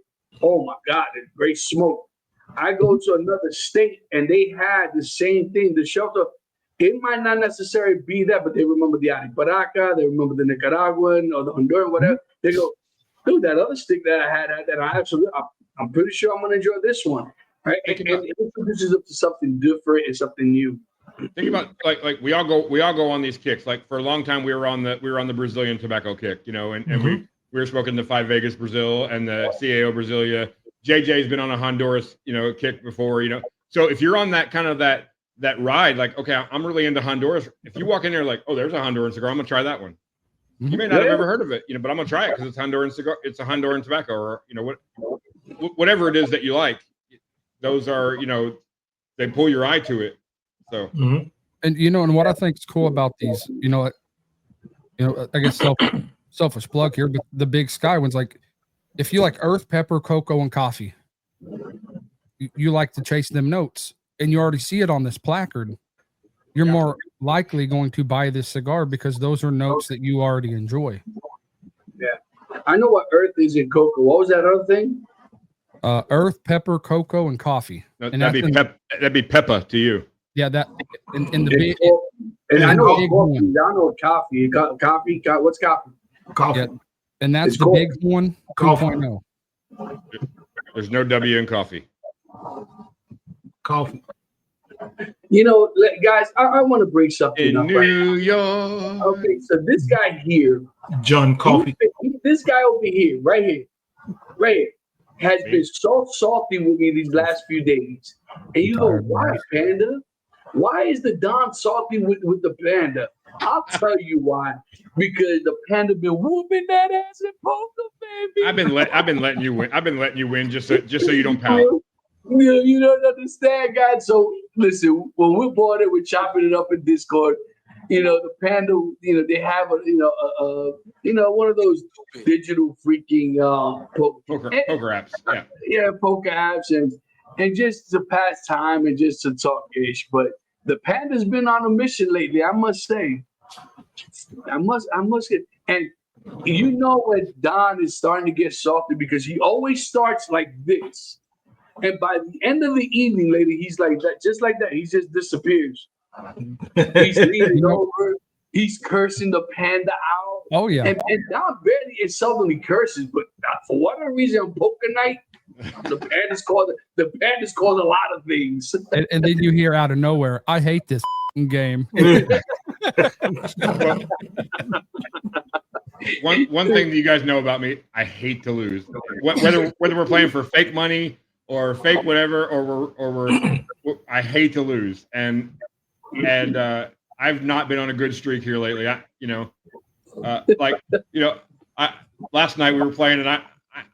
Oh my God, it's great smoke. I go to another state and they had the same thing. The shelter, it might not necessarily be that, but they remember the Aripiraca, they remember the Nicaraguan or the Honduran, whatever. They go, dude, that other stick that I had that I absolutely, I'm pretty sure I'm gonna enjoy this one. Right? And it introduces up to something different and something new. Think about like we all go on these kicks. Like for a long time we were on the Brazilian tobacco kick, and we were smoking the 5 Vegas Brazil and the CAO Brasilia. JJ's been on a Honduras, kick before, So if you're on that kind of that ride, like, okay, I'm really into Honduras. If you walk in there like, oh, there's a Honduran cigar, I'm gonna try that one. You may not have ever heard of it, but I'm gonna try it because it's Honduran cigar. It's a Honduran tobacco, or whatever it is that you like. Those are, they pull your eye to it. So, and and what I think is cool about these, I guess selfish plug here, but the Big Sky ones, like if you like earth, pepper, cocoa, and coffee, you like to chase them notes, and you already see it on this placard. You're more likely going to buy this cigar because those are notes that you already enjoy. Yeah, I know what earth is in cocoa. What was that other thing? Earth, pepper, cocoa, and coffee. No, that'd be pepper to you. Yeah, that in the big. And I know coffee. I know coffee. Coffee. What's coffee? Coffee. Yeah, and that's it's the cold. big one. 2.0. There's no W in coffee. Coffee. Guys, I want to bring something In up New York. Okay, so this guy here, John Coffee. this guy over here, right here, has been so salty with me these last few days. And you go, why, Panda? Why is the Don salty with the Panda? I'll tell you why. Because the Panda been whooping that ass in poker, baby. I've been letting you win. I've been letting you win just so you don't pout. You don't understand, guys. So listen, when we're bored and we're chopping it up in Discord, the Panda, they have one of those digital freaking Poker apps. Yeah, poker apps and just to pass time and just to talk ish. But the Panda's been on a mission lately, I must say. I must get, and when Don is starting to get salty because he always starts like this. And by the end of the evening, lady, he's like that, just like that. He just disappears. He's leaning over. He's cursing the Panda out. Oh yeah. And Don barely and seldomly curses, but for whatever reason on poker night, the Panda's called a lot of things. And then you hear out of nowhere, I hate this game. One thing that you guys know about me, I hate to lose. Whether we're playing for fake money or fake whatever, or I hate to lose. And I've not been on a good streak here lately. Last night we were playing and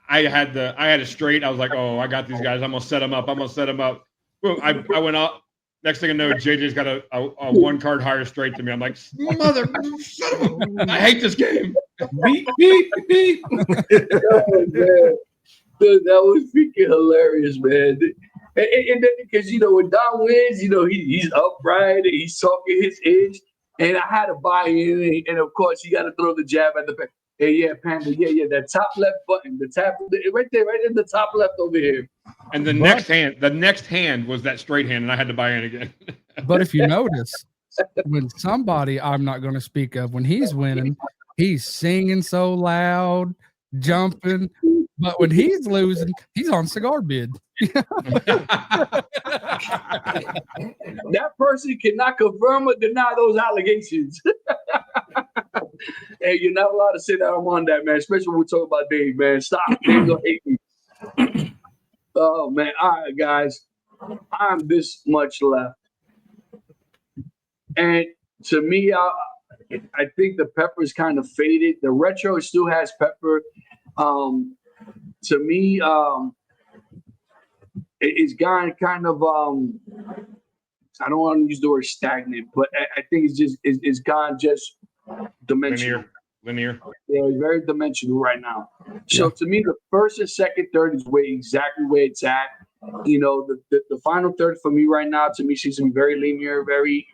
I had a straight. I was like, oh, I got these guys. I'm gonna set them up. Boom, I went up. Next thing I know, JJ's got a 1 card higher straight to me. I'm like, mother, son of a, I hate this game. Beep, beep, beep. Oh, man. Dude, that was freaking hilarious, man. And then because when Don wins, he's upright and he's talking his edge. And I had to buy in, and of course, you got to throw the jab at the back. Hey, yeah, Panda, yeah, that top left button, right there, right in the top left over here. And the next hand was that straight hand, and I had to buy in again. But if you notice, when somebody I'm not going to speak of, when he's winning, he's singing so loud, jumping. But when he's losing, he's on cigar bid. That person cannot confirm or deny those allegations. Hey, you're not allowed to say that I'm on that, man. Especially when we talk about Dave, man. Stop. Dave gonna hate me. Oh man. All right, guys. I'm this much left. And to me, I think the pepper's kind of faded. The retro still has pepper. To me, it's gone kind of I don't want to use the word stagnant, but I think it's gone just dimensional. Linear. Yeah, very dimensional right now. So to me, the first and second third is exactly where it's at. The final third for me right now, to me, seems to be very linear, very,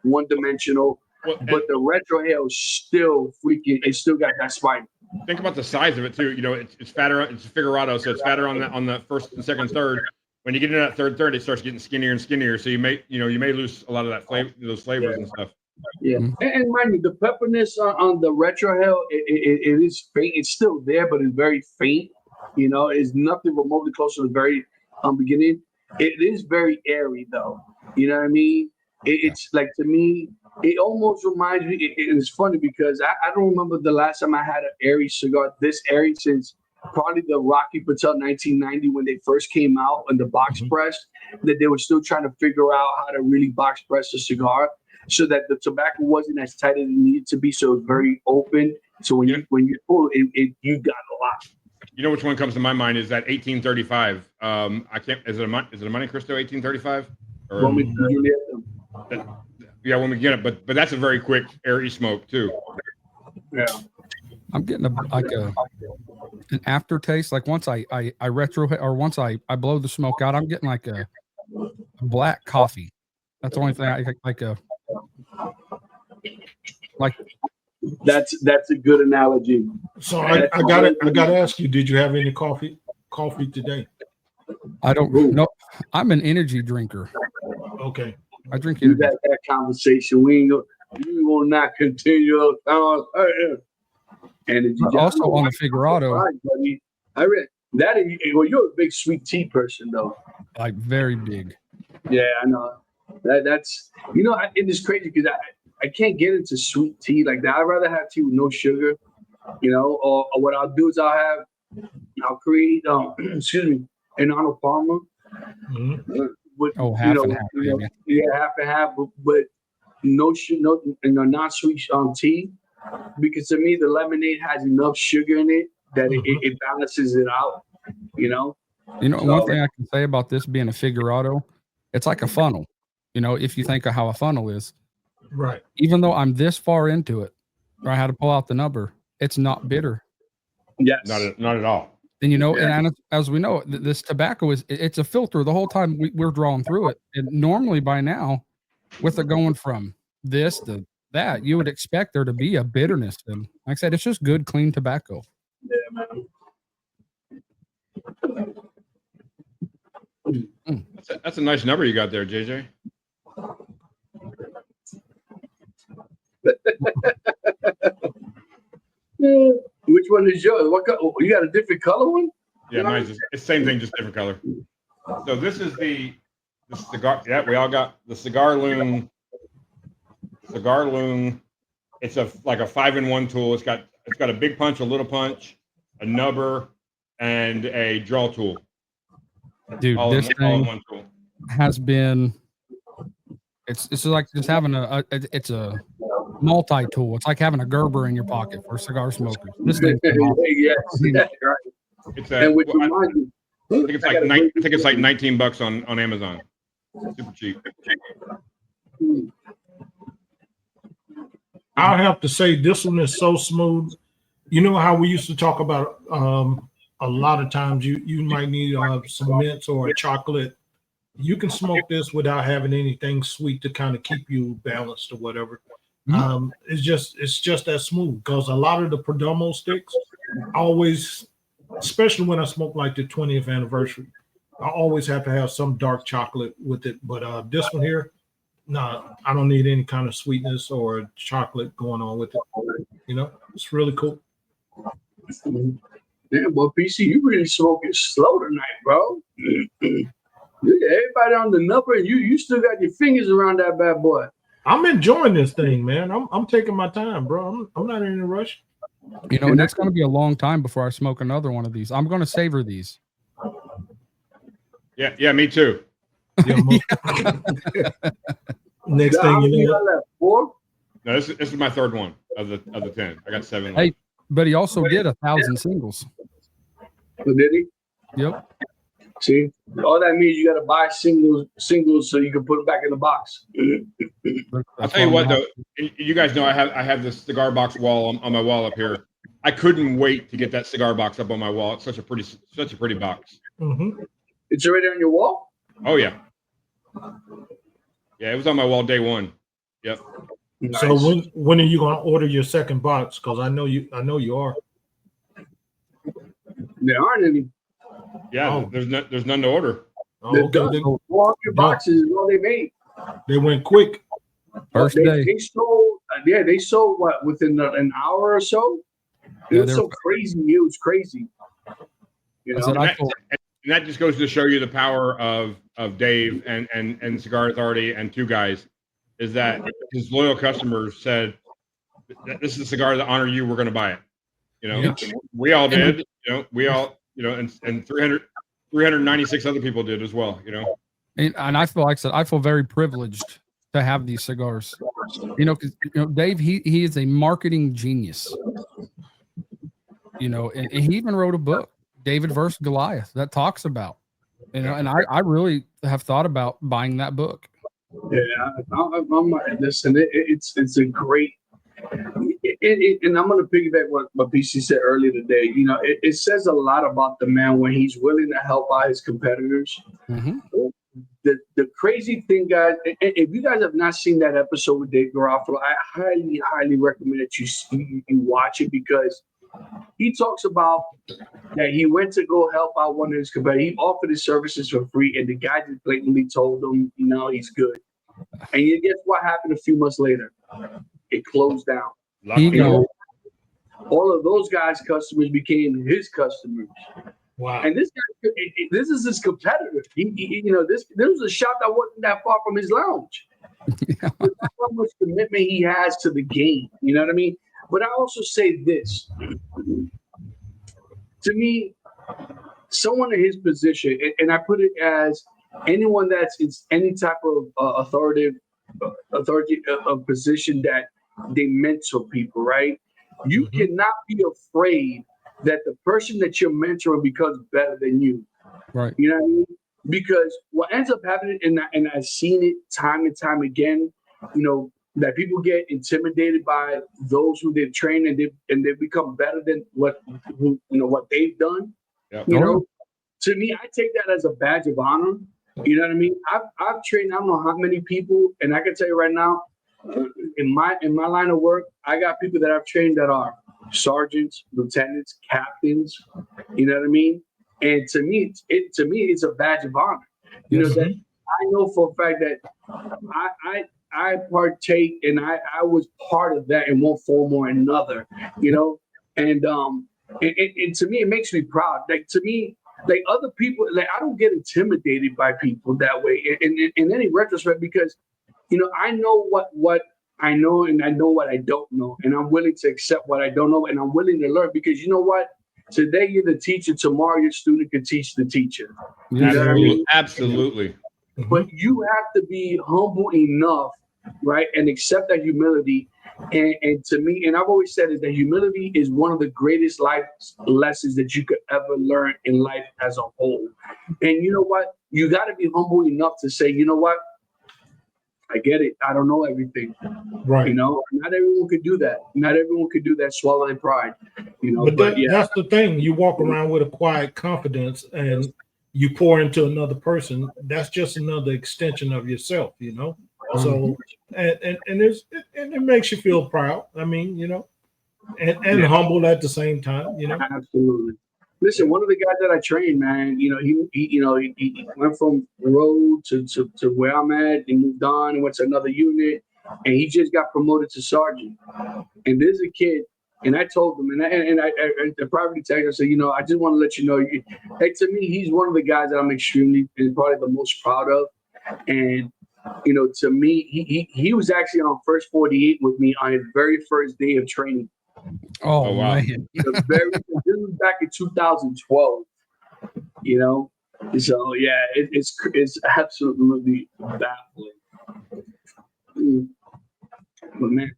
one dimensional. But the retro hail is still freaking, it still got that spine. Think about the size of it too. It's fatter. It's a figurado, so it's fatter on the first and second third. When you get into that third, it starts getting skinnier and skinnier. So you may lose a lot of that flavor, those flavors and stuff. Yeah, and mind you, the pepperness on the retro hail, it is faint. It's still there, but it's very faint. It's nothing remotely close to the very beginning. It is very airy though. You know what I mean? It's like, to me, it almost reminds me. It's funny because I don't remember the last time I had an airy cigar this airy since probably the Rocky Patel 1990 when they first came out in the box press. That they were still trying to figure out how to really box press a cigar so that the tobacco wasn't as tight as it needed to be. So it's very open. So when you pull it, you got a lot. You know which one comes to my mind is that 1835. I can't. Is it a Monte Cristo 1835? When we when we get it, but that's a very quick airy smoke too. Yeah, I'm getting an aftertaste. Like once I retro or once I blow the smoke out, I'm getting like a black coffee. That's the only thing I like. That's a good analogy. So I gotta ask you, did you have any coffee today? I don't know. I'm an energy drinker. Okay. I drink energy. That conversation. We will not continue. Energy. Also on the figurado. I read that. Well, you're a big sweet tea person, though. Like very big. Yeah, I know. That's it is crazy because I can't get into sweet tea like that. I'd rather have tea with no sugar, or what I'll do is I'll create excuse me, an Arnold Palmer with half and half, baby. half and half, but no sugar, no not sweet tea, because to me the lemonade has enough sugar in it that it balances it out, One thing I can say about this being a figurado, it's like a funnel. If you think of how a funnel is, right? Even though I'm this far into it, or I had to pull out the number, it's not bitter. Yes, not at all. And and as we know, this tobacco it's a filter the whole time we're drawing through it. And normally by now, with it going from this to that, you would expect there to be a bitterness. And like I said, it's just good, clean tobacco. Yeah, man. That's a nice number you got there, JJ. Which one is yours? What color? You got a different color one? Yeah, mine's it's the same thing, just different color. So this is the cigar. Yeah, we all got the Cigar Loon. Cigar Loon. It's like a 5-in-1 tool. It's got a big punch, a little punch, a nubber, and a draw tool. Dude, this thing one tool. has been. It's like just having it's a multi-tool. It's like having a Gerber in your pocket for cigar smokers. This thing, yes, right. It's and which I think it's like $19 on Amazon. Super cheap. I'll have to say this one is so smooth. You know how we used to talk about a lot of times you might need some mints or a chocolate. You can smoke this without having anything sweet to kind of keep you balanced or whatever. It's just that smooth, because a lot of the Perdomo sticks always, especially when I smoke like the 20th anniversary, I always have to have some dark chocolate with it. But this one here, no, I don't need any kind of sweetness or chocolate going on with it. It's really cool. Yeah, well, PC, you really smoking slow tonight, bro. Everybody on the number, and you still got your fingers around that bad boy. I'm enjoying this thing, man. I'm taking my time, bro. I'm not in a rush. And it's going to be a long time before I smoke another one of these. I'm going to savor these. Yeah, me too. Yeah, next thing you know, four? No, this is my third one of the 10. I got 7. Hey, but he also did 1,000 singles. Oh, did he? Yep. See, all that means you got to buy singles so you can put them back in the box. I'll tell you what, though, you guys know I have this cigar box wall on my wall up here. I couldn't wait to get that cigar box up on my wall. It's such a pretty box. Mm-hmm. It's already on your wall? Oh yeah. Yeah, it was on my wall day one. Yep. Nice. So when are you gonna order your second box? Because I know you are. There aren't any. Yeah, there's none to order. Oh, okay. 400 boxes is all they made. They went quick. First day. They sold. They sold what within an hour or so. It was so crazy. It was crazy. And that just goes to show you the power of Dave and Cigar Authority and Two Guys, is that his loyal customers said, "This is a cigar that honor you. We're going to buy it." We all did. And 396 other people did as well. And I feel like I feel very privileged to have these cigars. Because Dave, he is a marketing genius. And he even wrote a book, David versus Goliath, that talks about, and I really have thought about buying that book. Yeah, listen, it's a great, and I'm going to piggyback what PC said earlier today. It says a lot about the man when he's willing to help out his competitors. Mm-hmm. The crazy thing, guys, if you guys have not seen that episode with Dave Garofalo, I highly, highly recommend that you watch it, because he talks about that he went to go help out one of his competitors. He offered his services for free, and the guy just blatantly told him, he's good. And you guess what happened a few months later? It closed down. All of those guys' customers became his customers. Wow. And this guy, this is his competitor. You know, this was a shop that wasn't that far from his lounge. Yeah. That's how much commitment he has to the game. You know what I mean? But I also say this. To me, someone in his position, and I put it as anyone that's in any type of authority position that they mentor people, right? You cannot be afraid that the person that you're mentoring becomes better than you. Right. You know what I mean? Because what ends up happening, and I've seen it time and time again, you know, that people get intimidated by those who they've trained and they become better than what they've done. Yep. You know, to me, I take that as a badge of honor. You know what I mean? I've trained I don't know how many people, and I can tell you right now, in my line of work, I got people that I've trained that are sergeants, lieutenants, captains. You know what I mean? And to me, it's a badge of honor. You know that I know for a fact that I partake and I was part of that in one form or another. You know, and to me, it makes me proud. Like to me, like other people, like I don't get intimidated by people that way in any retrospect because, you know, I know what I know and I know what I don't know, and I'm willing to accept what I don't know, and I'm willing to learn because you know what. Today you're the teacher. Tomorrow your student can teach the teacher. You know what I mean? Absolutely. But you have to be humble enough, right, and accept that humility. And to me, and I've always said is that humility is one of the greatest life lessons that you could ever learn in life as a whole. And you know what? You got to be humble enough to say, you know what? I get it. I don't know everything. Right. You know, not everyone could do that. Not everyone could do that, swallow their pride. You know, but that's the thing. You walk around with a quiet confidence and you pour into another person. That's just another extension of yourself, you know. So and it makes you feel proud. I mean, you know, and humble at the same time, you know. Absolutely. Listen, one of the guys that I trained, man, you know, he went from the road to where I'm at. He moved on and went to another unit, and he just got promoted to sergeant. And there's a kid, and I told him, and I privately texted him, I said, you know, I just want to let you know, hey, to me, he's one of the guys that I'm extremely and probably the most proud of. And you know, to me, he was actually on first 48 with me on his very first day of training. Oh wow. Man. This was back in 2012, you know. So yeah, it's absolutely baffling. But man,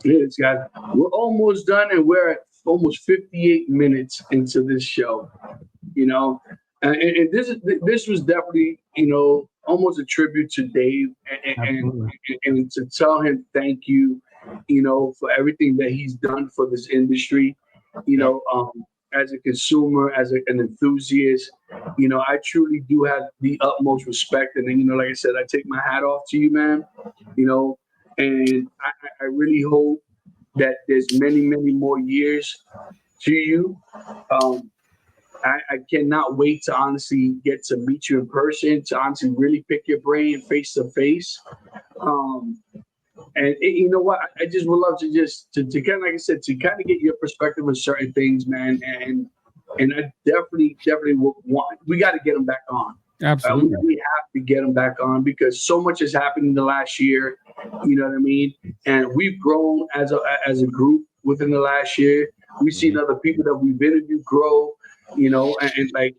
it's guys, we're almost done, and we're at almost 58 minutes into this show. You know, and this was definitely, you know, almost a tribute to Dave and to tell him thank you, you know, for everything that he's done for this industry, you know, as a consumer, as an enthusiast, you know, I truly do have the utmost respect. And then, you know, like I said, I take my hat off to you, man, you know, and I really hope that there's many, many more years to you. I cannot wait to honestly get to meet you in person, to honestly really pick your brain face to face. And you know what? I just would love to just to kind of, like I said, to kind of get your perspective on certain things, man. And I definitely want. We got to get them back on. Absolutely, we have to get them back on because so much has happened in the last year. You know what I mean? And we've grown as a group within the last year. We've seen other people that we've interviewed grow. You know, and like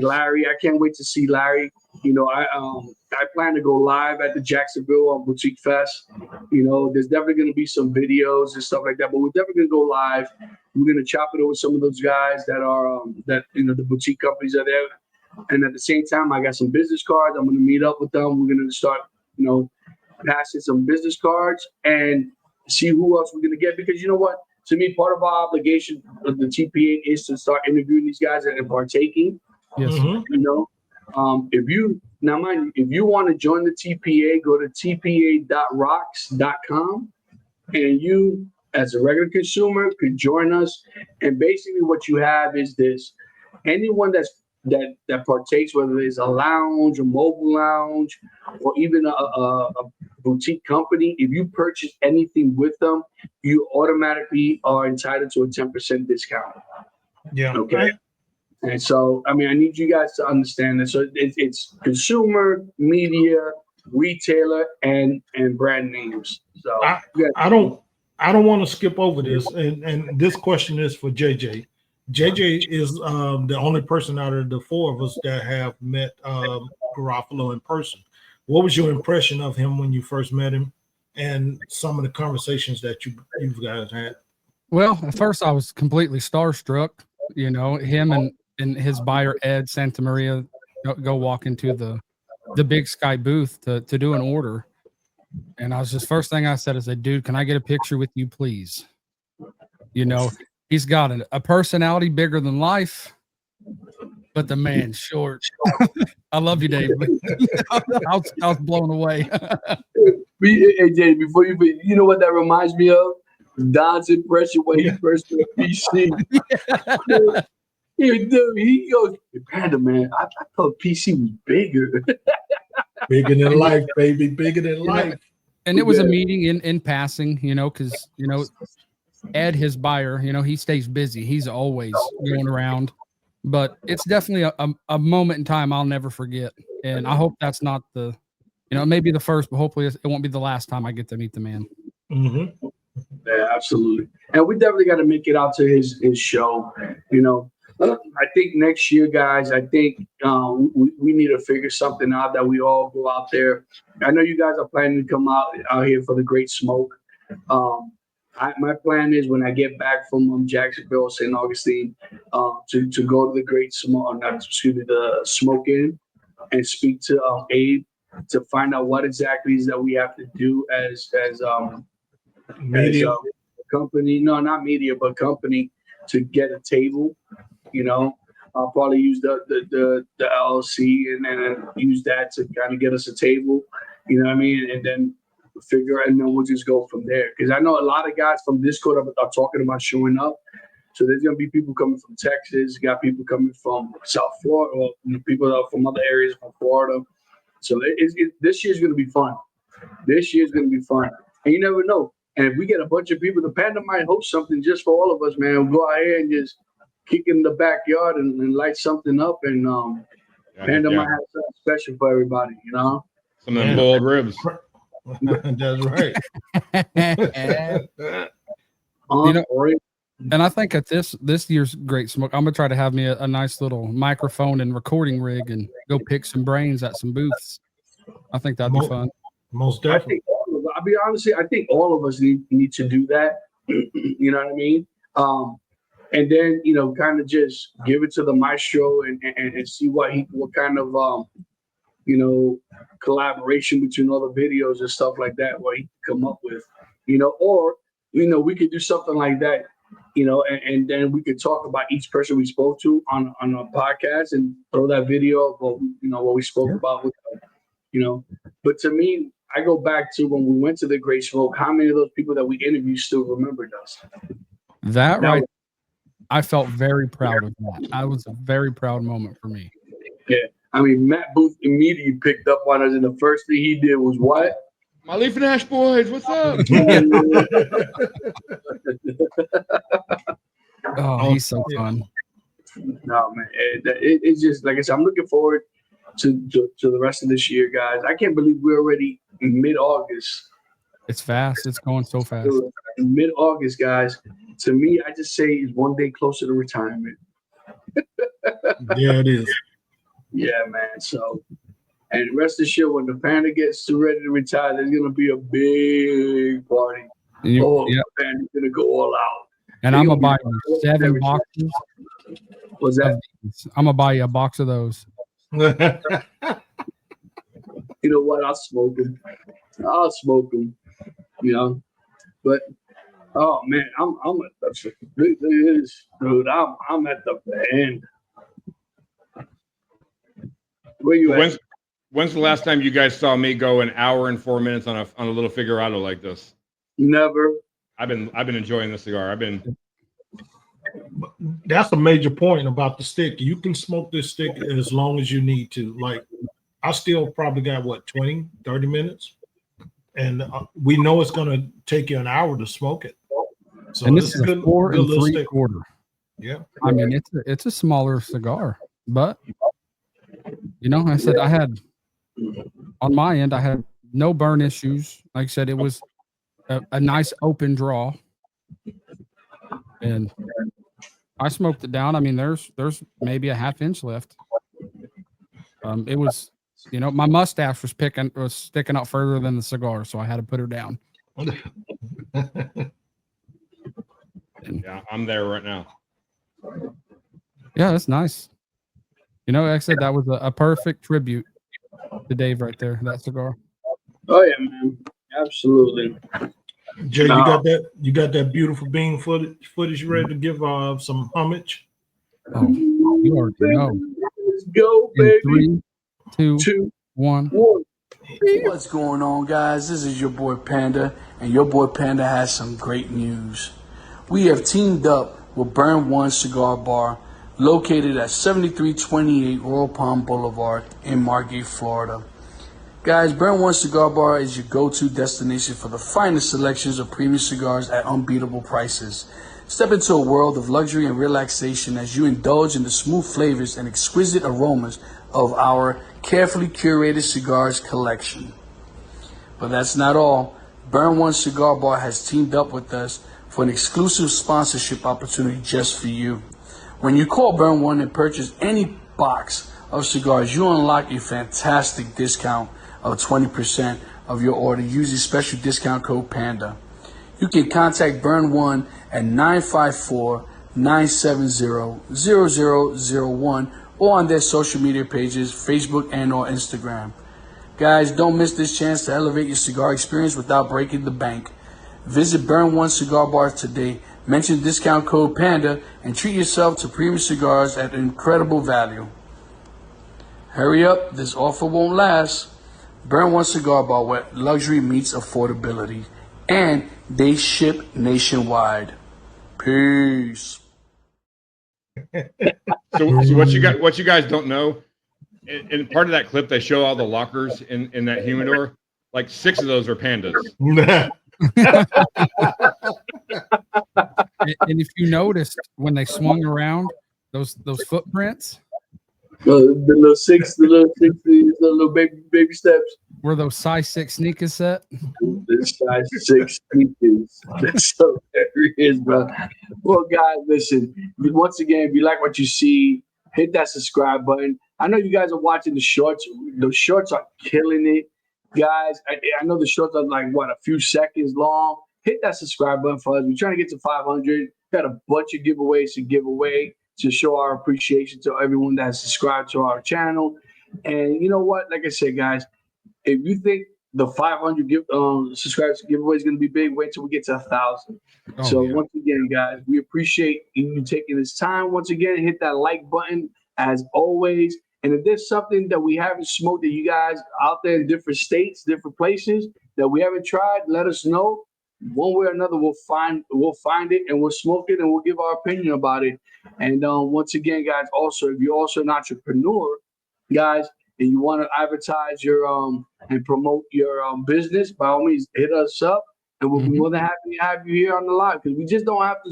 Larry, I can't wait to see Larry. You know, I plan to go live at the Jacksonville on Boutique Fest. You know, there's definitely going to be some videos and stuff like that, but we're definitely going to go live. We're going to chop it over some of those guys that are that, you know, the boutique companies are there. And at the same time, I got some business cards. I'm going to meet up with them. We're going to start, you know, passing some business cards and see who else we're going to get, because you know what? To me, part of our obligation of the TPA is to start interviewing these guys and partaking. Yes. You know, if you want to join the TPA, go to tpa.rocks.com, and you, as a regular consumer, could join us. And basically, what you have is this: anyone that partakes, whether it's a lounge, a mobile lounge, or even a boutique company, if you purchase anything with them, you automatically are entitled to a 10% discount. Yeah. Okay. And so, I mean, I need you guys to understand this. So it's consumer, media, retailer, and brand names. So I don't want to skip over this, and this question is for JJ. JJ is the only person out of the four of us that have met Garofalo in person. What was your impression of him when you first met him, and some of the conversations that you guys had? Well, at first I was completely starstruck. You know, him and his buyer Ed Santa Maria go walk into the Big Sky booth to do an order, and I was just first thing I said is, "Dude, can I get a picture with you, please?" You know, he's got a personality bigger than life, but the man's short. I love you, Dave. I was blown away. Hey, Jay, before you know what that reminds me of? Don's impression when he first met PC. Dude, he goes, Panda, man, I thought PC was bigger. Bigger than life, baby. Bigger than life. And it was a meeting in passing, you know, because, you know, Ed, his buyer, you know, he stays busy. He's always going around. But it's definitely a moment in time I'll never forget. And I hope that's not you know, it may be the first, but hopefully it won't be the last time I get to meet the man. Mm-hmm. Yeah, absolutely. And we definitely got to make it out to his show. You know, I think next year, guys, I think we need to figure something out that we all go out there. I know you guys are planning to come out here for the Great Smoke. My plan is when I get back from Jacksonville, St. Augustine, to go to the Great Smoke, the Smoke Inn, and speak to Abe to find out what exactly is that we have to do as media company. No, not media, but company to get a table. You know, I'll probably use the LLC and then use that to kind of get us a table. You know what I mean? And then and then we'll just go from there. Because I know a lot of guys from Discord are talking about showing up. So there's gonna be people coming from Texas, got people coming from South Florida, or people that are from other areas from Florida. So this year's gonna be fun. This year's gonna be fun, and you never know. And if we get a bunch of people, the Panda might host something just for all of us, man. We'll go out here and just kick in the backyard and light something up, and Panda might have something special for everybody, you know. Some of them boiled ribs. That's right. You know, and I think at this year's Great Smoke, I'm gonna try to have me a nice little microphone and recording rig and go pick some brains at some booths. I think that'd be fun. Most definitely. I'll be honest, I think all of us need to do that. You know what I mean? And then, you know, kind of just give it to the maestro and see what kind of you know, collaboration between all the videos and stuff like that, what he can come up with, you know, or, you know, we could do something like that, you know, and then we could talk about each person we spoke to on a podcast and throw that video of what, you know, what we spoke about with them, you know. But to me, I go back to when we went to the Great Smoke, how many of those people that we interviewed still remembered us? I felt very proud of that. I was a very proud moment for me. Yeah. I mean, Matt Booth immediately picked up on us, and the first thing he did was what? My Leaf and Ash boys, what's up? Oh, he's so fun. No, man. It's just, like I said, I'm looking forward to the rest of this year, guys. I can't believe we're already in mid-August. It's fast. It's going so fast. Mid-August, guys. To me, I just say it's one day closer to retirement. Yeah, it is. Yeah, man. So, and rest assured, when the Panda gets ready to retire, there's gonna be a big party. The Panda's gonna go all out. And I'm gonna buy you 7 boxes. What's that? I'm gonna buy you a box of those. You know what? I'll smoke them. You know, but oh man, I'm at the end. Where you at? When's the last time you guys saw me go an hour and 4 minutes on a little figurado like this? Never. I've been enjoying the cigar. That's a major point about the stick. You can smoke this stick as long as you need to. Like, I still probably got 20, 30 minutes, and we know it's going to take you an hour to smoke it. So and this is a 4 3/4. Yeah. I mean, it's a smaller cigar, but I said I had on my end, I had no burn issues. Like I said, it was a nice open draw, and I smoked it down. I mean, there's maybe a half inch left. It was, my mustache was sticking out further than the cigar, so I had to put her down. Yeah, I'm there right now. Yeah, that's nice. Like I said, that was a perfect tribute to Dave right there. That cigar. Oh yeah, man, absolutely. Jay, you got that beautiful bean footage ready to give some homage. Oh, you already know. Let's go, baby. In 3, 2, 1. What's going on, guys? This is your boy Panda, and your boy Panda has some great news. We have teamed up with Burn One Cigar Bar, located at 7328 Royal Palm Boulevard in Margate, Florida. Guys, Burn One Cigar Bar is your go-to destination for the finest selections of premium cigars at unbeatable prices. Step into a world of luxury and relaxation as you indulge in the smooth flavors and exquisite aromas of our carefully curated cigars collection. But that's not all. Burn One Cigar Bar has teamed up with us for an exclusive sponsorship opportunity just for you. When you call Burn One and purchase any box of cigars, you unlock a fantastic discount of 20% of your order using special discount code PANDA. You can contact Burn One at 954-970-0001 or on their social media pages, Facebook and or Instagram. Guys, don't miss this chance to elevate your cigar experience without breaking the bank. Visit Burn One Cigar Bar today, mention discount code PANDA, and treat yourself to premium cigars at incredible value. Hurry up, this offer won't last. Burn One Cigar Bar, where luxury meets affordability, and they ship nationwide. Peace. So what you guys don't know, in part of that clip, they show all the lockers in that humidor. Like 6 of those are Pandas. And if you noticed when they swung around, those footprints, the little baby steps. were those size 6 sneakers set? The size 6 sneakers. That's so hilarious, bro. Well, guys, listen. Once again, if you like what you see, hit that subscribe button. I know you guys are watching the shorts. The shorts are killing it, guys. I know the shorts are like a few seconds long. Hit that subscribe button for us. We're trying to get to 500. Got a bunch of giveaways to give away to show our appreciation to everyone that subscribed to our channel. And you know what? Like I said, guys, if you think the 500 subscribers giveaway is going to be big, wait till we get to 1,000. Once again, guys, we appreciate you taking this time. Once again, hit that like button as always. And if there's something that we haven't smoked that you guys out there in different states, different places that we haven't tried, let us know. One way or another, we'll find it and we'll smoke it and we'll give our opinion about it. And once again, guys, also if you're also an entrepreneur, guys, and you want to advertise your and promote your business, by all means, hit us up, and we'll be more than happy to have you here on the live, because we just don't have to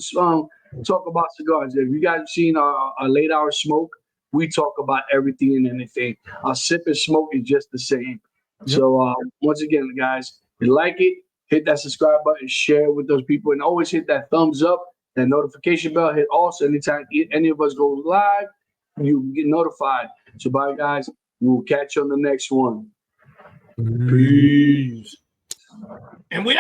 talk about cigars. If you guys have seen our late hour smoke, we talk about everything and anything. Our sip and smoke is just the same. Yep. So once again, guys, if you like it, hit that subscribe button, share it with those people, and always hit that thumbs up, that notification bell. Hit also anytime any of us go live, you get notified. So bye, guys. We'll catch you on the next one. Peace. And we out.